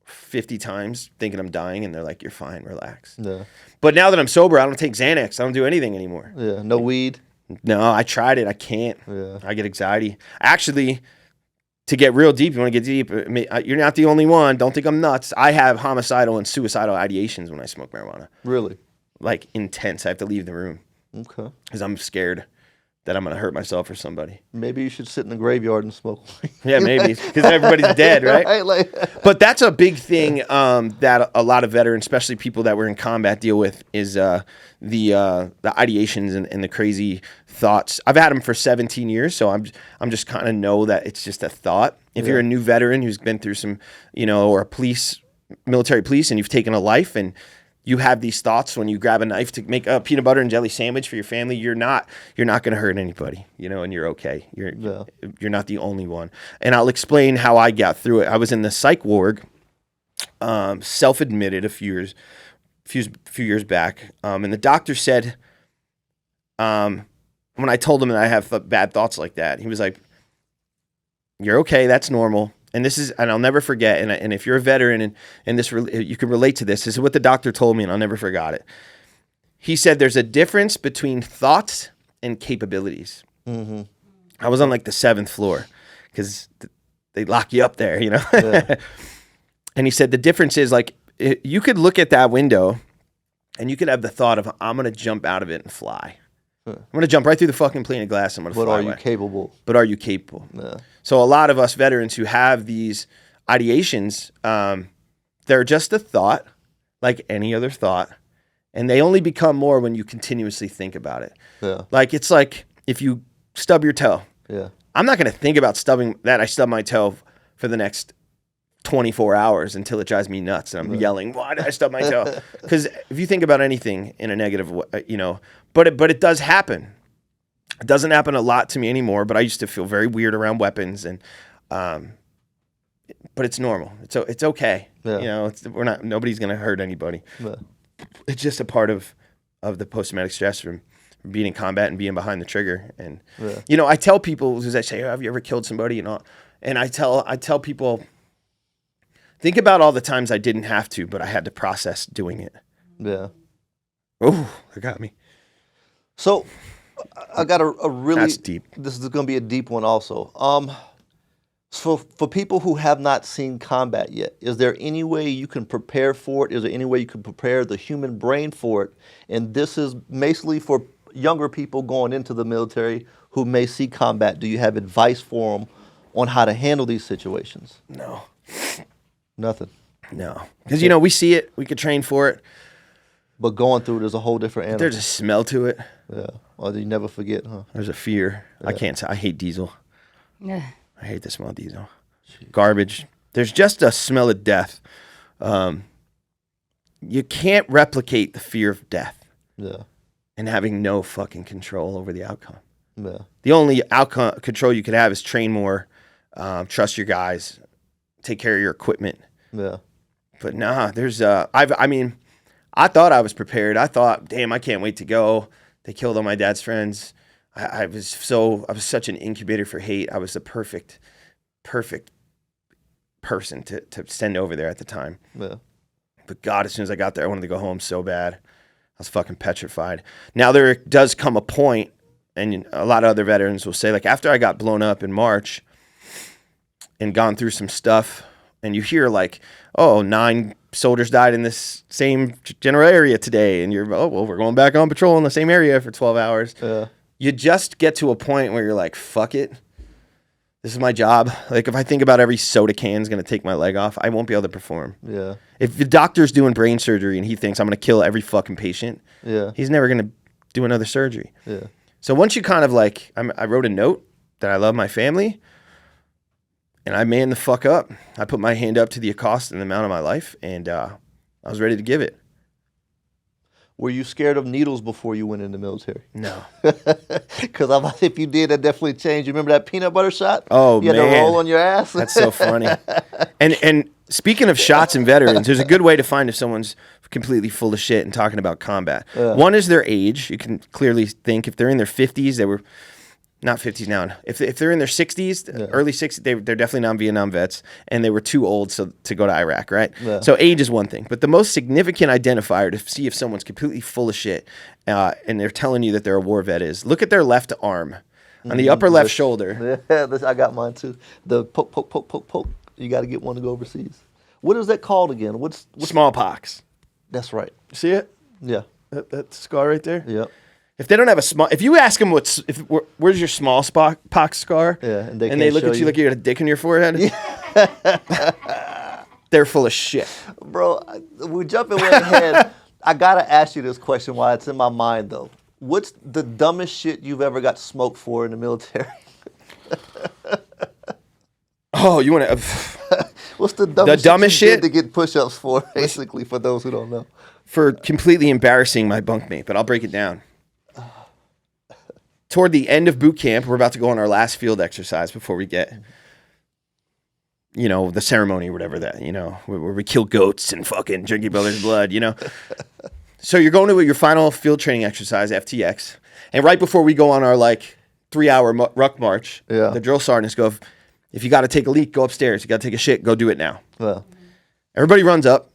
50 times thinking I'm dying, and they're like, you're fine, relax. Yeah. But now that I'm sober, I don't take Xanax. I don't do anything anymore. Yeah. No weed. No, I tried it. I can't. Yeah. I get anxiety. Actually, to get real deep, you want to get deep, you're not the only one. Don't think I'm nuts. I have homicidal and suicidal ideations when I smoke marijuana. Really? Like intense. I have to leave the room Okay. because I'm scared that I'm going to hurt myself or somebody. Maybe you should sit in the graveyard and smoke. Yeah, maybe, because everybody's dead, right? Like, But that's a big thing that a lot of veterans, especially people that were in combat, deal with is the ideations and the crazy thoughts. I've had them for 17 years, so I'm just kind of know that it's just a thought. If you're a new veteran who's been through some, or a military police, and you've taken a life and you have these thoughts when you grab a knife to make a peanut butter and jelly sandwich for your family, you're not going to hurt anybody, and you're okay. You're not the only one. And I'll explain how I got through it. I was in the psych ward, self-admitted a few years back. And the doctor said, when I told him that I have bad thoughts like that, he was like, "You're okay. That's normal." And I'll never forget. And if you're a veteran and you can relate to this. This is what the doctor told me, and I'll never forgot it. He said, "There's a difference between thoughts and capabilities." Mm-hmm. I was on like the 7th floor because they lock you up there, Yeah. And he said the difference is like you could look at that window, and you could have the thought of, "I'm going to jump out of it and fly. I'm going to jump right through the fucking pane of glass. I'm going to fly away." But are you capable? But are you capable? Yeah. So a lot of us veterans who have these ideations, they're just a thought, like any other thought, and they only become more when you continuously think about it. Yeah. Like it's like if you stub your toe. Yeah. I'm not going to think about stubbing that. I stub my toe for the next 24 hours until it drives me nuts, and I'm yelling, "Why did I stub my toe?" Because if you think about anything in a negative way, but it does happen. It doesn't happen a lot to me anymore, but I used to feel very weird around weapons, and but it's normal. It's okay. Yeah. Nobody's gonna hurt anybody. Yeah. It's just a part of the post-traumatic stress from being in combat and being behind the trigger. And I tell people, because I say, "Have you ever killed somebody?" And I tell people, think about all the times I didn't have to, but I had to process doing it. Yeah. Oh, that got me. So I got a really... That's deep. This is going to be a deep one also. So for people who have not seen combat yet, is there any way you can prepare for it? Is there any way you can prepare the human brain for it? And this is basically for younger people going into the military who may see combat. Do you have advice for them on how to handle these situations? No. Nothing. No. Because, we see it. We could train for it. But going through it is a whole different animal. There's a smell to it. Yeah. Or you never forget, huh? There's a fear. Yeah. I hate diesel. Yeah. I hate the smell of diesel. Jeez. Garbage. There's just a smell of death. You can't replicate the fear of death. Yeah. And having no fucking control over the outcome. Yeah. The only outcome control you could have is train more, trust your guys, take care of your equipment. Yeah. But nah, there's I thought I was prepared. I thought, damn, I can't wait to go. They killed all my dad's friends. I was such an incubator for hate. I was the perfect person to send over there at the time. Yeah. But God, as soon as I got there, I wanted to go home so bad. I was fucking petrified. Now there does come a point, and a lot of other veterans will say, like, after I got blown up in March and gone through some stuff, and you hear like, oh, 9 soldiers died in this same general area today, and you're, oh, well, we're going back on patrol in the same area for 12 hours. Yeah. You just get to a point where you're like, fuck it. This is my job. Like, if I think about every soda can's going to take my leg off, I won't be able to perform. Yeah. If the doctor's doing brain surgery and he thinks I'm going to kill every fucking patient, he's never going to do another surgery. Yeah. So once you kind of like, I wrote a note that I love my family, and I manned the fuck up. I put my hand up to the cost and the amount of my life, and I was ready to give it. Were you scared of needles before you went in the military? No. Because if you did, that definitely changed. You remember that peanut butter shot? Oh, you man. You had to roll on your ass? That's so funny. And speaking of shots and veterans, there's a good way to find if someone's completely full of shit and talking about combat. One is their age. You can clearly think if they're in their 50s, they were... Not 50s now. If they're in their 60s, early 60s, they're definitely non-Vietnam vets, and they were too old to go to Iraq, right? Yeah. So age is one thing. But the most significant identifier to see if someone's completely full of shit and they're telling you that they're a war vet is look at their left arm. On the upper left shoulder. Yeah, I got mine too. The poke, poke, poke, poke, poke. You got to get one to go overseas. What is that called again? What's smallpox? That's right. See it? Yeah. That scar right there? Yep. If they don't have a small, if you ask them where's your small pox scar, and they can't look show at you like you got a dick in your forehead, they're full of shit. Bro, we're jumping way ahead. I gotta ask you this question while it's in my mind though. What's the dumbest shit you've ever got smoked for in the military? Oh, you want to? What's the dumbest shit you did to get push-ups for? Basically, for those who don't know, for completely embarrassing my bunkmate, but I'll break it down. Toward the end of boot camp, we're about to go on our last field exercise before we get, the ceremony or whatever that, where we kill goats and fucking drink each other's blood, So you're going to your final field training exercise, FTX, and right before we go on our 3-hour ruck march, the drill sergeants go, if you got to take a leak, go upstairs. You got to take a shit, go do it now. Yeah. Everybody runs up.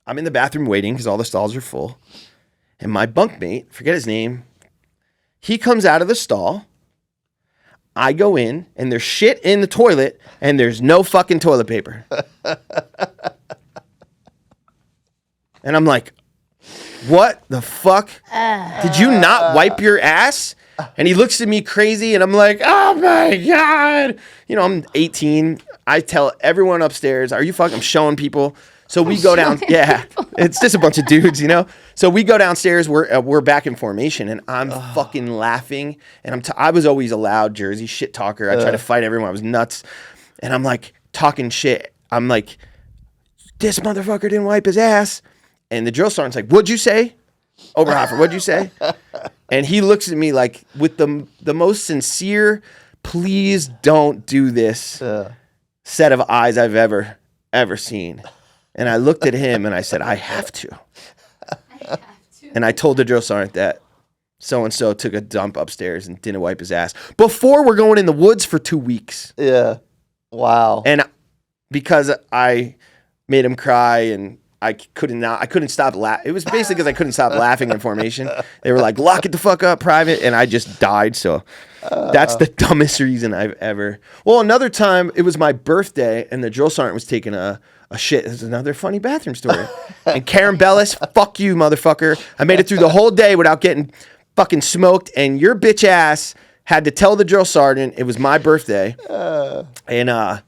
I'm in the bathroom waiting because all the stalls are full. And my bunkmate, forget his name, he comes out of the stall. I go in, and there's shit in the toilet, and there's no fucking toilet paper. And I'm like, what the fuck? Did you not wipe your ass? And he looks at me crazy, and I'm like, oh my God. I'm 18. I tell everyone upstairs, are you fucking, I'm showing people. So we go down. Yeah, it's just a bunch of dudes, So we go downstairs. We're back in formation, and I'm fucking laughing. And I was always a loud Jersey shit talker. I tried to fight everyone. I was nuts, and I'm like talking shit. I'm like, this motherfucker didn't wipe his ass. And the drill sergeant's like, what'd you say, Oberhofer? What'd you say? And he looks at me like with the most sincere, please don't do this set of eyes I've ever seen. And I looked at him and I said, I have to. And I told the drill sergeant that so-and-so took a dump upstairs and didn't wipe his ass before we're going in the woods for 2 weeks. Yeah. Wow. And because I made him cry and I couldn't stop laughing. It was basically because I couldn't stop laughing in formation. They were like, lock it the fuck up, private. And I just died. So that's the dumbest reason I've ever. Well, another time, it was my birthday and the drill sergeant was taking a shit. This is another funny bathroom story. And Karen Bellis, fuck you, motherfucker. I made it through the whole day without getting fucking smoked. And your bitch ass had to tell the drill sergeant it was my birthday. And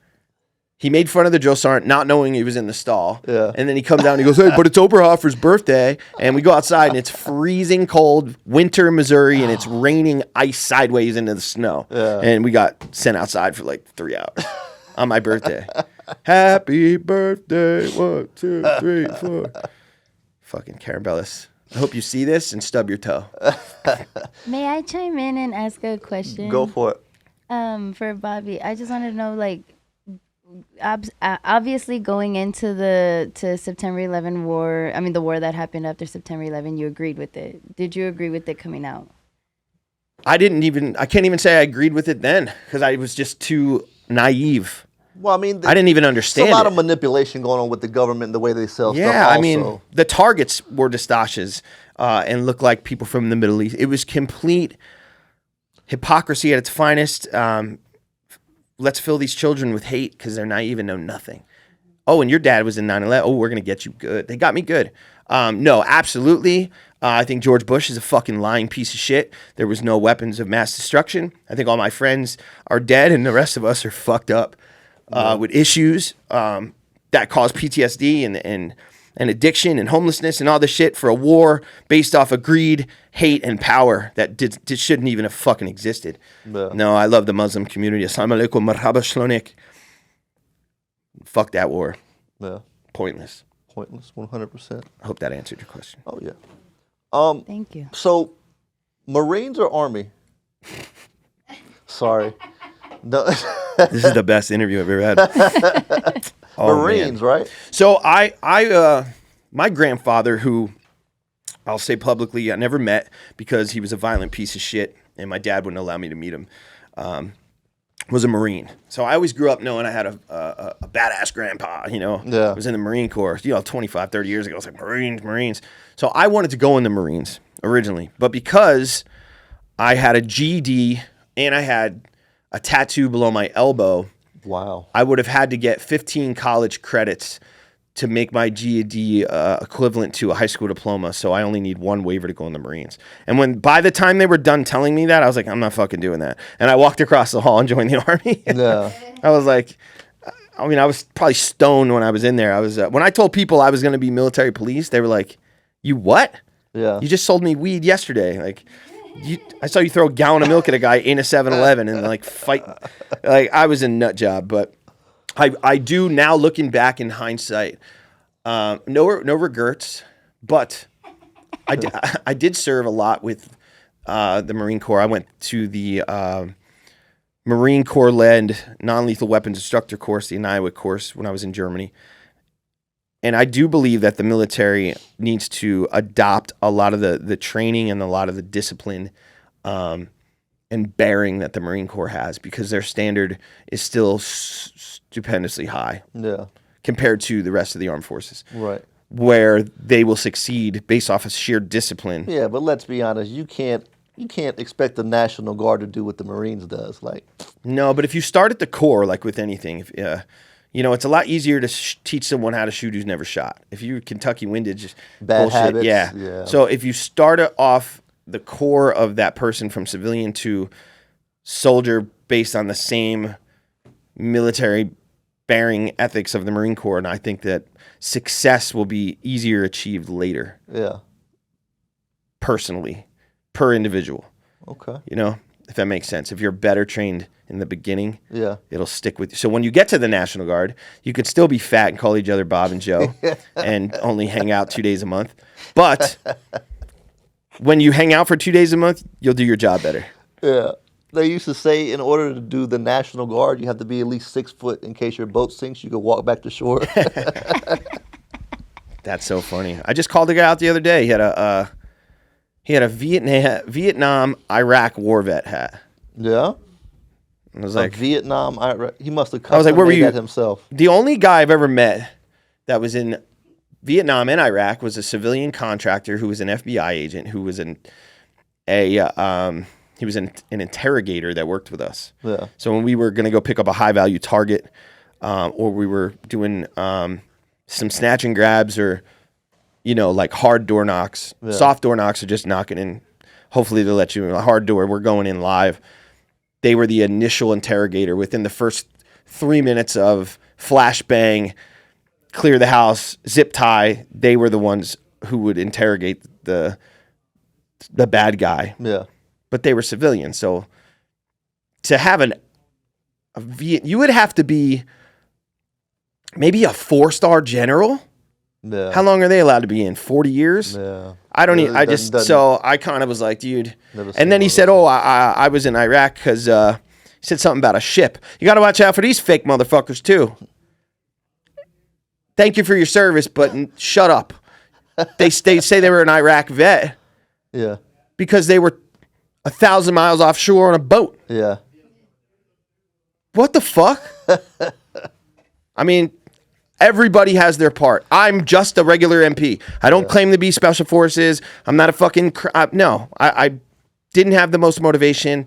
he made fun of the drill sergeant, not knowing he was in the stall. Yeah. And then he comes down and he goes, hey, but it's Oberhofer's birthday. And we go outside and it's freezing cold, winter in Missouri, and it's raining ice sideways into the snow. Yeah. And we got sent outside for 3 hours on my birthday. Happy birthday, 1, 2, 3, 4. Fucking Karen Bellis. I hope you see this and stub your toe. May I chime in and ask a question? Go for it. For Bobby, I just wanted to know, obviously going into the September 11 war, the war that happened after September 11, you agreed with it. Did you agree with it coming out? I can't even say I agreed with it then because I was just too naive. Well, I didn't even understand. There's a lot of manipulation going on with the government and the way they sell stuff. Yeah, also. the targets were Dastashes and looked like people from the Middle East. It was complete hypocrisy at its finest. Let's fill these children with hate because they're naive and know nothing. Oh, and your dad was in 9/11. Oh, we're going to get you good. They got me good. No, absolutely. I think George Bush is a fucking lying piece of shit. There was no weapons of mass destruction. I think all my friends are dead and the rest of us are fucked up with issues that cause PTSD and addiction and homelessness and all this shit for a war based off of greed, hate, and power that shouldn't even have fucking existed. Yeah. No, I love the Muslim community. Assalamu alaikum, marhaba shlonik. Fuck that war. Yeah. Pointless. 100%. I hope that answered your question. Oh, yeah. Thank you. So, Marines or Army? Sorry. No. This is the best interview I've ever had. Oh, Marines, man. right? So my grandfather, who I'll say publicly I never met because he was a violent piece of shit and my dad wouldn't allow me to meet him, was a Marine. So I always grew up knowing I had a badass grandpa, Yeah. was in the Marine Corps, 25, 30 years ago. I was like, Marines. So I wanted to go in the Marines originally, but because I had a GED and I had a tattoo below my elbow, Wow. I would have had to get 15 college credits to make my GED equivalent to a high school diploma. So I only need one waiver to go in the Marines. And by the time they were done telling me that, I was like, I'm not fucking doing that. And I walked across the hall and joined the Army. Yeah. I was like, I mean, I was probably stoned when I was in there. I was when I told people I was going to be military police, they were like, "You what? Yeah. You just sold me weed yesterday. Like, I saw you throw a gallon of milk at a guy in a 7-Eleven and like fight." Like, I was a nut job, but I do now, looking back in hindsight, no regrets, but I did serve a lot with the Marine Corps. I went to the Marine Corps-led non-lethal weapons instructor course, the Iowa course, when I was in Germany. And I do believe that the military needs to adopt a lot of the training and a lot of the discipline and bearing that the Marine Corps has, because their standard is still stupendously high compared to the rest of the armed forces. Right. Where they will succeed based off of sheer discipline. Yeah, but let's be honest, you can't expect the National Guard to do what the Marines does. Like, no, but if you start at the core, like with anything, it's a lot easier to teach someone how to shoot who's never shot. If you're Kentucky windage, bad bullshit, habits. yeah. So if you start it off the core of that person from civilian to soldier based on the same military bearing ethics of the Marine Corps, and I think that success will be easier achieved later. Yeah. Personally, per individual. Okay. If that makes sense. If you're better trained in the beginning, it'll stick with you. So when you get to the National Guard, you could still be fat and call each other Bob and Joe and only hang out 2 days a month. But when you hang out for 2 days a month, you'll do your job better. Yeah. They used to say in order to do the National Guard, you have to be at least 6 foot in case your boat sinks. You could walk back to shore. That's so funny. I just called a guy out the other day. He had a Vietnam Iraq war vet hat. Yeah. I was like, Vietnam, Iraq. He must have I was like, where were you? That himself. The only guy I've ever met that was in Vietnam and Iraq was a civilian contractor who was an FBI agent who was an interrogator that worked with us. Yeah. So when we were going to go pick up a high value target, or we were doing some snatch and grabs, or like hard door knocks, soft door knocks are just knocking in. Hopefully they'll let you in. A hard door, we're going in live. They were the initial interrogator. Within the first 3 minutes of flashbang, clear the house, zip tie, they were the ones who would interrogate the bad guy. Yeah. But they were civilians. So to have you would have to be maybe a 4-star general. Yeah. How long are they allowed to be in? 40 years? Yeah. I don't need, so I kind of was like, dude. And then he said, I was in Iraq because he said something about a ship. You got to watch out for these fake motherfuckers too. Thank you for your service, but shut up. They say they were an Iraq vet. Yeah. Because they were 1,000 miles offshore on a boat. Yeah. What the fuck? I mean, everybody has their part. I'm just a regular MP. I don't claim to be special forces. I'm not a fucking... no, I didn't have the most motivation.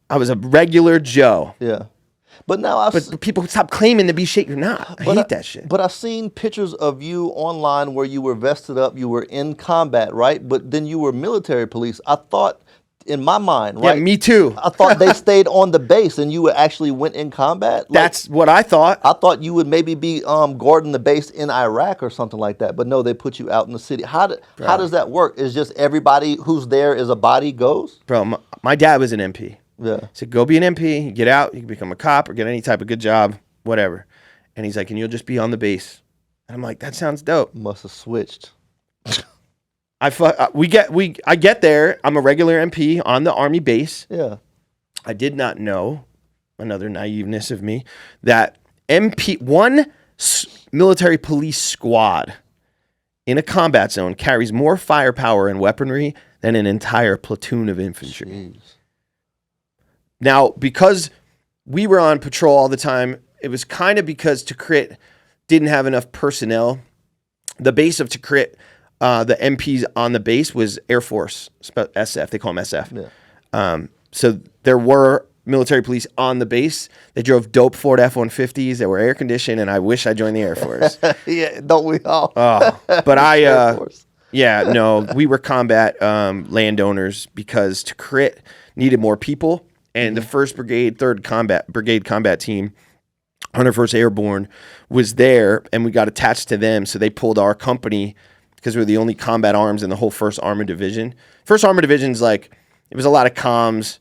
I was a regular Joe. Yeah. But now But people stop claiming to be shit you're not. I hate that shit. But I've seen pictures of you online where you were vested up, you were in combat, right? But then you were military police. I thought, in my mind, right? Yeah, me too. I thought they stayed on the base and you actually went in combat. That's what I thought. I thought you would maybe be guarding the base in Iraq or something like that. But no, they put you out in the city. How does that work? Is just everybody who's there is a body goes? Bro, my dad was an MP. Yeah. He said, go be an MP, get out, you can become a cop or get any type of good job, whatever. And he's like, and you'll just be on the base. And I'm like, that sounds dope. Must have switched. I get there. I'm a regular MP on the Army base. Yeah. I did not know, another naiveness of me, that military police squad in a combat zone carries more firepower and weaponry than an entire platoon of infantry. Jeez. Now, because we were on patrol all the time, it was kind of because Tikrit didn't have enough personnel. The base of Tikrit, the MPs on the base was Air Force, SF. They call them SF. Yeah. So there were military police on the base. They drove dope Ford F-150s that were air conditioned, and I wish I joined the Air Force. Yeah, don't we all? Oh, but Air Force. yeah, no, we were combat landowners because to crit needed more people, and the 1st Brigade, 3rd Brigade combat team, 101st Airborne, was there, and we got attached to them, so they pulled our company because we were the only combat arms in the whole 1st Armored Division. 1st Armored Division's like, it was a lot of comms.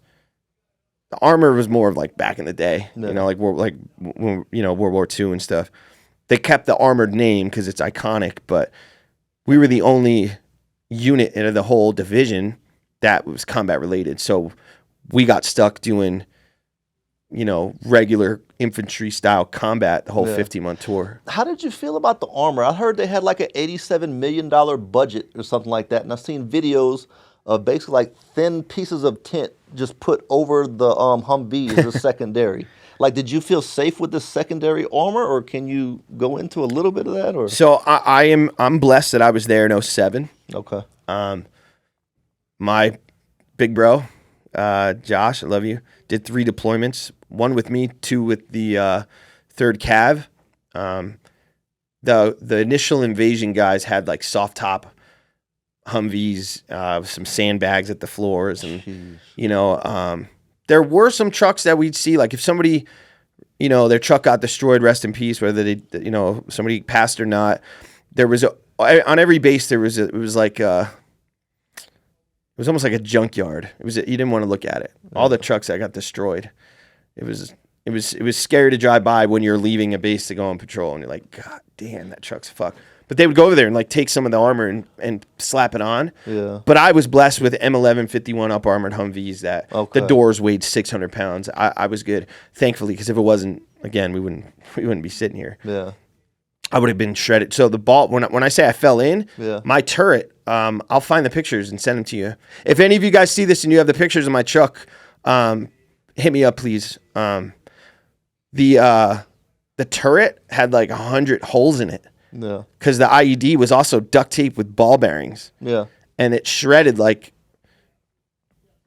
The armor was more of like back in the day, Yeah. you know, like World War II and stuff. They kept the armored name because it's iconic, but we were the only unit in the whole division that was combat related. So we got stuck doing, regular infantry style combat the whole 15-month tour. How did you feel about the armor? I heard they had like an $87 million budget or something like that, and I've seen videos of basically like thin pieces of tent just put over the Humvees as secondary. Like, did you feel safe with this secondary armor, or can you go into a little bit of that? Or So I'm blessed that I was there in 07. okay, My big bro, Josh, I love you, did 3 deployments, 1 with me, 2 with the 3rd Cav. The initial invasion guys had like soft top Humvees, some sandbags at the floors, and there were some trucks that we'd see, like if somebody, their truck got destroyed, rest in peace, whether they, somebody passed or not. There was on every base it was almost like a junkyard. You didn't want to look at it. All the trucks that got destroyed. It was scary to drive by when you're leaving a base to go on patrol, and you're like, God damn, that truck's fucked. But they would go over there and like take some of the armor and slap it on. Yeah. But I was blessed with M1151 up armored Humvees that Okay. the doors weighed 600 pounds. I was good, thankfully, because if it wasn't, again, we wouldn't be sitting here. yeah, I would have been shredded. So the ball, when I say I fell in, Yeah. my turret, I'll find the pictures and send them to you. If any of you guys see this and you have the pictures of my truck, hit me up, please. The turret had like 100 holes in it. yeah, Because the IED was also duct taped with ball bearings, yeah, and it shredded like.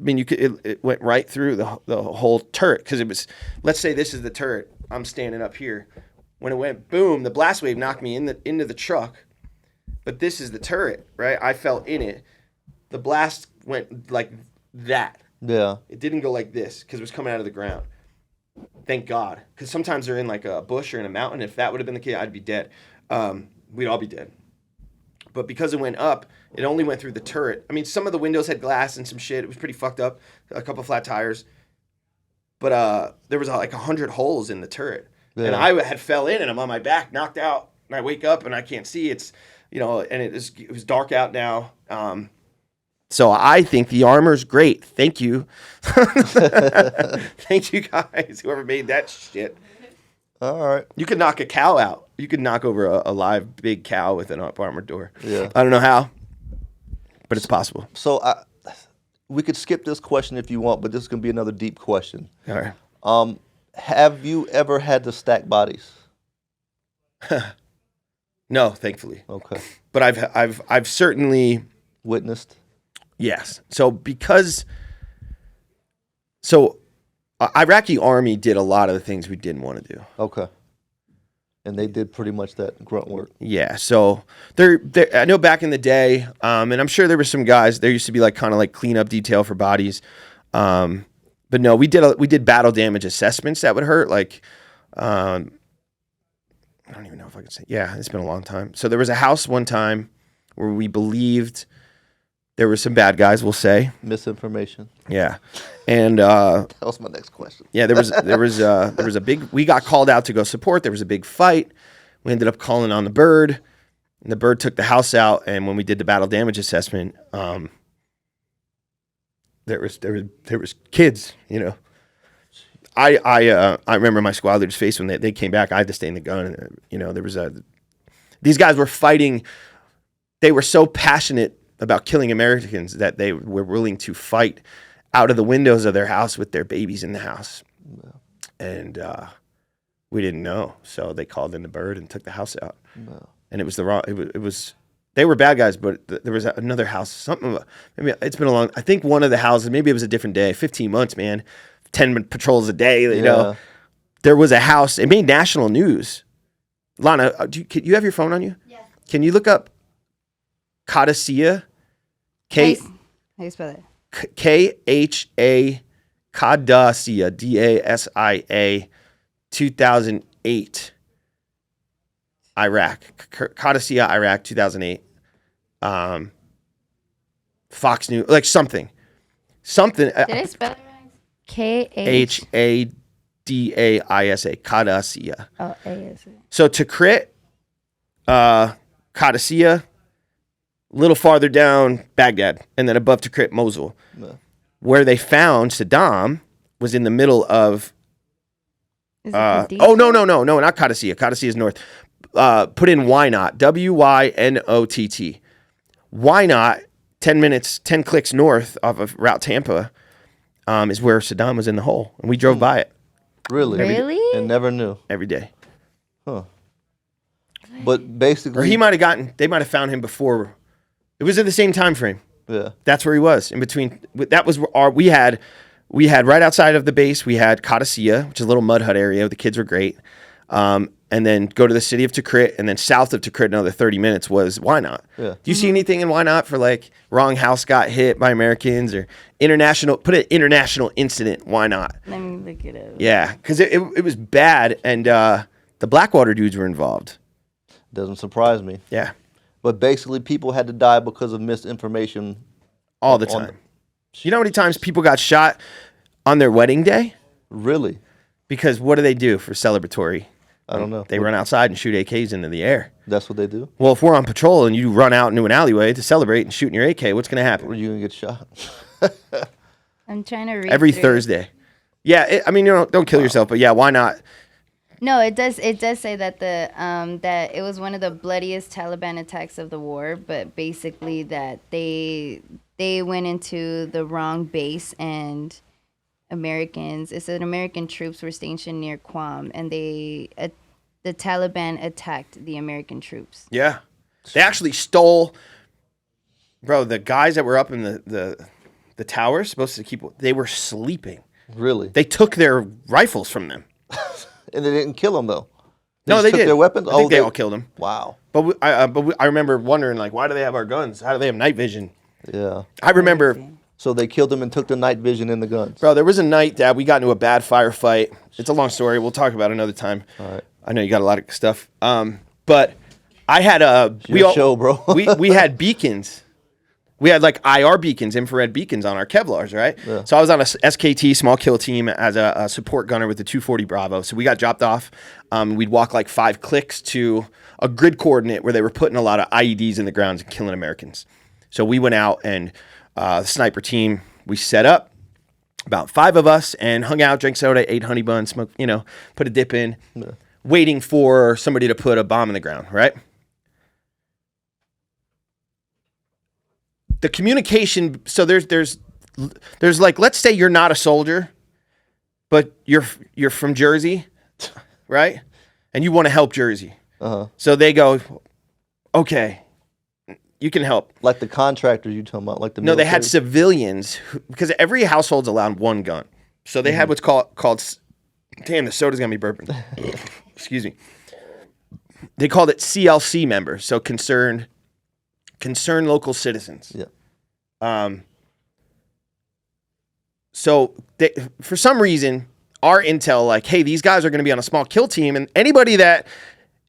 I mean, it went right through the whole turret because it was. Let's say this is the turret. I'm standing up here. When it went boom, the blast wave knocked me into the truck, but this is the turret, right? I fell in it. The blast went like that. yeah, It didn't go like this because it was coming out of the ground. Thank God, because sometimes they're in like a bush or in a mountain. If that would have been the case, I'd be dead. We'd all be dead. But because it went up, it only went through the turret. I mean, some of the windows had glass and some shit. It was pretty fucked up. A couple flat tires. But there was like 100 holes in the turret. Yeah. And I had fell in and I'm on my back, knocked out. And I wake up and I can't see. It's, and it was dark out now. So I think the armor's great. Thank you. Thank you guys, whoever made that shit. all right, You could knock a cow out. You could knock over a live big cow with an up armored door. Yeah. I don't know how, but it's possible. So we could skip this question if you want, but this is gonna be another deep question. All right. Have you ever had to stack bodies? No, thankfully. Okay, But I've certainly, witnessed. yes. So Iraqi army did a lot of the things we didn't want to do. Okay, and they did pretty much that grunt work. Yeah, so I know back in the day, and I'm sure there were some guys. There used to be like kind of like cleanup detail for bodies, but no, we did battle damage assessments that would hurt. Like, I don't even know if I could say. Yeah, it's been a long time. So there was a house one time where we believed there were some bad guys. We'll say, Misinformation. yeah, and That was my next question. yeah, there was a big. We got called out to go support. There was a big fight. We ended up calling on the bird, and the bird took the house out. And when we did the battle damage assessment, there was kids. I remember my squad leader's face when they came back. I had to stay in the gun. And, these guys were fighting. They were so passionate about killing Americans that they were willing to fight out of the windows of their house with their babies in the house. No, And we didn't know, so they called in the bird and took the house out. no. And it was the wrong. It was they were bad guys, but there was another house. Maybe it's been a long. I think one of the houses. Maybe it was a different day. 15 months, man. 10 patrols a day, you Yeah. know. There was a house. It made national news. Lana, you have your phone on you? Yeah. Can you look up Codicea? How you spell it? KHA Codicea, DASIA, 2008, Iraq. Codicea, Iraq, 2008. Fox News, like something. Did I spell it right? HADAISA, Codicea. Oh, A-S-A. So Tikrit, Codicea, a little farther down Baghdad, and then above Tikrit, Mosul. Yeah. Where they found Saddam was in the middle of. Is it No, not Codicea. Codicea is north. Put in Wynot, Wynott. Wynot, 10 clicks north off of Route Tampa, is where Saddam was in the hole, and we drove by it Really? Really? And never knew. every day. Huh. But basically, Or they might have found him before. It was in the same time frame. yeah. That's where he was in between. That was we had right outside of the base. We had Codicea, which is a little mud hut area. The kids were great. And then go to the city of Tikrit, and then south of Tikrit, another 30 minutes was Wynot. Yeah. Do you see anything in Wynot for like wrong house got hit by Americans or international? Put an international incident. Why not? Let me look it up. Yeah, because it was bad, and the Blackwater dudes were involved. Doesn't surprise me. Yeah, But basically, people had to die because of misinformation. all the On- time. You know how many times people got shot on their wedding day? Really? Because what do they do for celebratory? I don't know. They run outside and shoot AKs into the air. That's what they do? Well, if we're on patrol and you run out into an alleyway to celebrate and shoot in your AK, what's going to happen? Or you going to get shot? I'm trying to read Every through. Thursday. Yeah, don't kill yourself, but yeah, why not? No, it does. It does say that that it was one of the bloodiest Taliban attacks of the war, but basically that they went into the wrong base and it said American troops were stationed near Qom, and the Taliban attacked the American troops. Yeah. They actually stole, bro, the guys that were up in the towers, supposed to they were sleeping. Really? They took their rifles from them. And they didn't kill them, though? No, just they took did. their weapons? I think they all killed them. Wow. But I remember wondering, like, why do they have our guns? How do they have night vision? Yeah. I remember, So they killed them and took the night vision in the guns. bro, there was a night that we got into a bad firefight. It's a long story. We'll talk about it another time. All right. I know you got a lot of stuff. But I had Your show, bro. we had beacons. We had like IR beacons, infrared beacons on our Kevlars, right? Yeah. So I was on a SKT small kill team as a support gunner with the 240 Bravo. So we got dropped off. We'd walk like 5 clicks to a grid coordinate where they were putting a lot of IEDs in the grounds and killing Americans. So we went out and the sniper team, we set up, about 5 of us, and hung out, drank soda, ate honey buns, smoked, put a dip in, waiting for somebody to put a bomb in the ground, right? The communication, so there's like, let's say you're not a soldier, but you're from Jersey, right? And you want to help Jersey. Uh-huh. So they go, okay, you can help. Like the contractors you talking about? Like the No, they had military? civilians, because every household's allowed one gun. So they had what's called, damn, the soda's gonna be burping. Excuse me. They called it CLC members, so concerned local citizens. Yeah. So for some reason, our intel, like, hey, these guys are going to be on a small kill team, and anybody that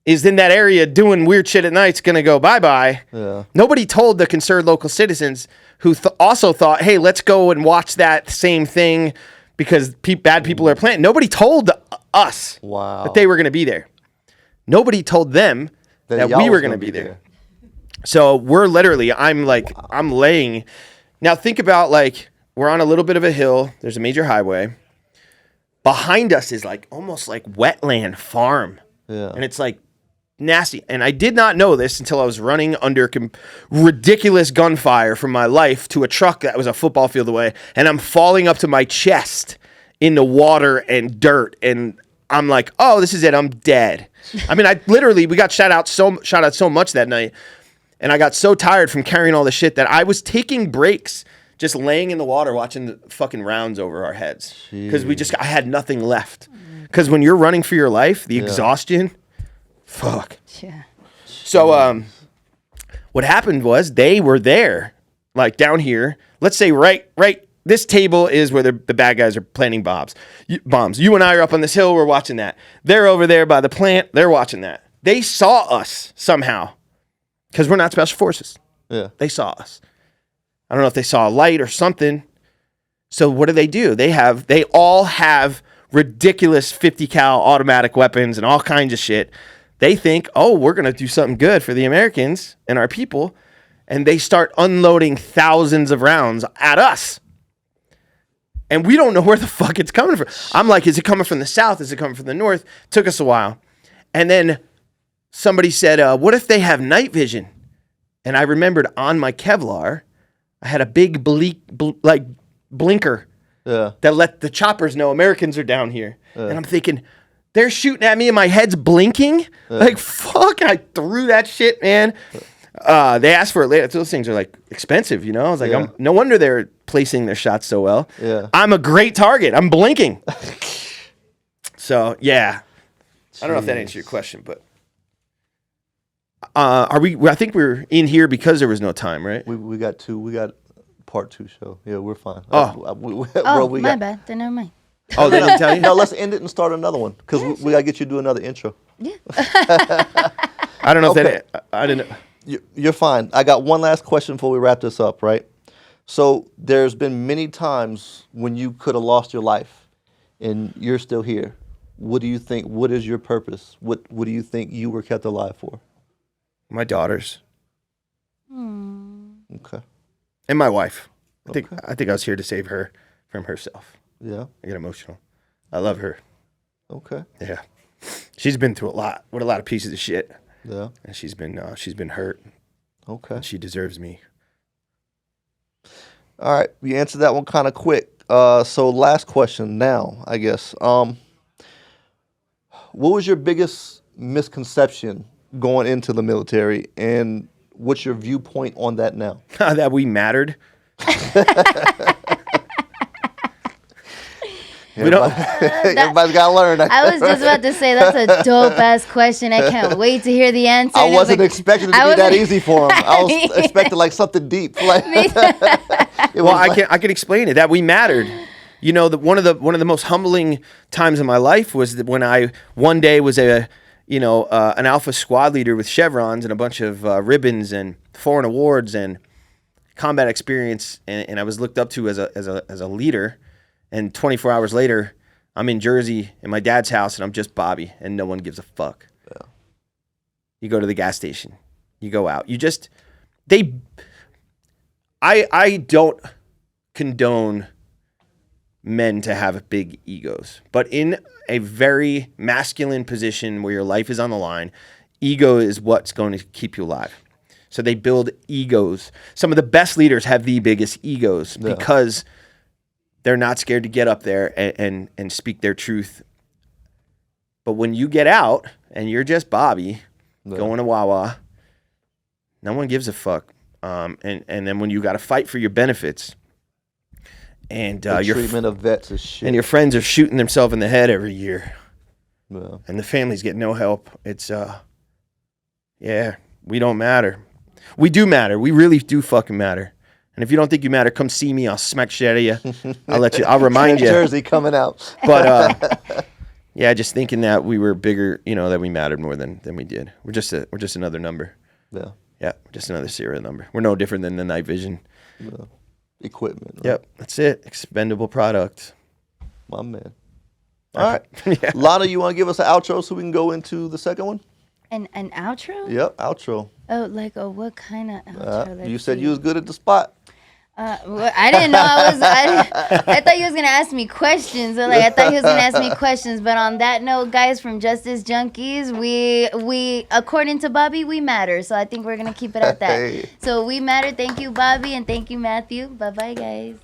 is in that area doing weird shit at night is going to go bye-bye. Yeah. Nobody told the concerned local citizens who also thought, hey, let's go and watch that same thing because bad people are planting. Nobody told us Wow. that they were going to be there. Nobody told them that y'all we were was going to gonna be there. So we're literally, I'm laying. Now think about, like, we're on a little bit of a hill. There's a major highway. Behind us is like almost like wetland farm. Yeah. And it's like nasty. And I did not know this until I was running under ridiculous gunfire from my life to a truck that was a football field away. And I'm falling up to my chest in the water and dirt. And I'm like, oh, this is it. I'm dead. I mean, we got shot out so much that night. And I got so tired from carrying all the shit that I was taking breaks just laying in the water watching the fucking rounds over our heads because I had nothing left. Because when you're running for your life, the exhaustion, fuck. Yeah. So what happened was they were there, like down here. Let's say right. This table is where the bad guys are planting bombs. You and I are up on this hill. We're watching that. They're over there by the plant. They're watching that. They saw us somehow because we're not special forces. Yeah. They saw us. I don't know if they saw a light or something. So what do? They all have ridiculous 50 cal automatic weapons and all kinds of shit. They think, oh, we're going to do something good for the Americans and our people. And they start unloading thousands of rounds at us. And we don't know where the fuck it's coming from. I'm like, is it coming from the south? Is it coming from the north? Took us a while. And then somebody said, what if they have night vision? And I remembered on my Kevlar, I had a big blinker that let the choppers know Americans are down here. And I'm thinking, they're shooting at me and my head's blinking? Like, fuck, I threw that shit, man. They asked for it later. Those things are like expensive, you know? I was like, no wonder they're placing their shots so well. Yeah. I'm a great target. I'm blinking. So, yeah. I don't know if that answers your question, but I think we're in here because there was no time, right? We got part 2 show. Yeah, we're fine. My bad. Then never mind. Oh, they didn't tell you? No, let's end it and start another one because we got to get you to do another intro. Yeah. I don't know if I didn't. You're fine. I got one last question before we wrap this up, right? So there's been many times when you could have lost your life and you're still here. What do you think? What is your purpose? What do you think you were kept alive for? My daughters. Okay. And my wife. I think I was here to save her from herself. Yeah. I get emotional. I love her. Okay. Yeah. She's been through a lot with a lot of pieces of shit. Yeah. And she's been hurt. Okay. And she deserves me. All right. You answered that one kind of quick. So last question now, I guess. What was your biggest misconception going into the military, and what's your viewpoint on that now? That we mattered. Everybody's got to learn. I was just about to say that's a dope ass question. I can't wait to hear the answer. I wasn't expecting it to be that easy for him. I was expecting like something deep. Like, I can explain it. That we mattered. You know, one of the most humbling times in my life was that when I one day was an alpha squad leader with chevrons and a bunch of ribbons and foreign awards and combat experience, and I was looked up to as a leader. And 24 hours later, I'm in Jersey in my dad's house, and I'm just Bobby, and no one gives a fuck. Yeah. You go to the gas station, you go out, I don't condone men to have big egos, but in a very masculine position where your life is on the line, ego is what's going to keep you alive. So they build egos. Some of the best leaders have the biggest egos because they're not scared to get up there and speak their truth. But when you get out and you're just Bobby going to Wawa, no one gives a fuck. And then when you got to fight for your benefits, and your treatment of vets is shit, and your friends are shooting themselves in the head every year, yeah. And the families get no help. It's we don't matter. We do matter. We really do fucking matter. And if you don't think you matter, come see me. I'll smack shit out of you. I'll remind you. Jersey coming out. But just thinking that we were bigger, that we mattered more than we did. We're just another number. Yeah. Yeah, just another serial number. We're no different than the night vision. Yeah. Equipment. Right? Yep, that's it. Expendable product. My man. All right. Yeah. Lana, you want to give us an outro so we can go into the second one? An outro? Yep, outro. Oh, what kind of outro? You said you was good at the spot. I didn't know I thought you was gonna ask me questions. I thought he was gonna ask me questions. But on that note, guys, from Justice Junkeez, we according to Bobby, we matter. So I think we're gonna keep it at that. So we matter. Thank you, Bobby, and thank you, Matthew. Bye, guys.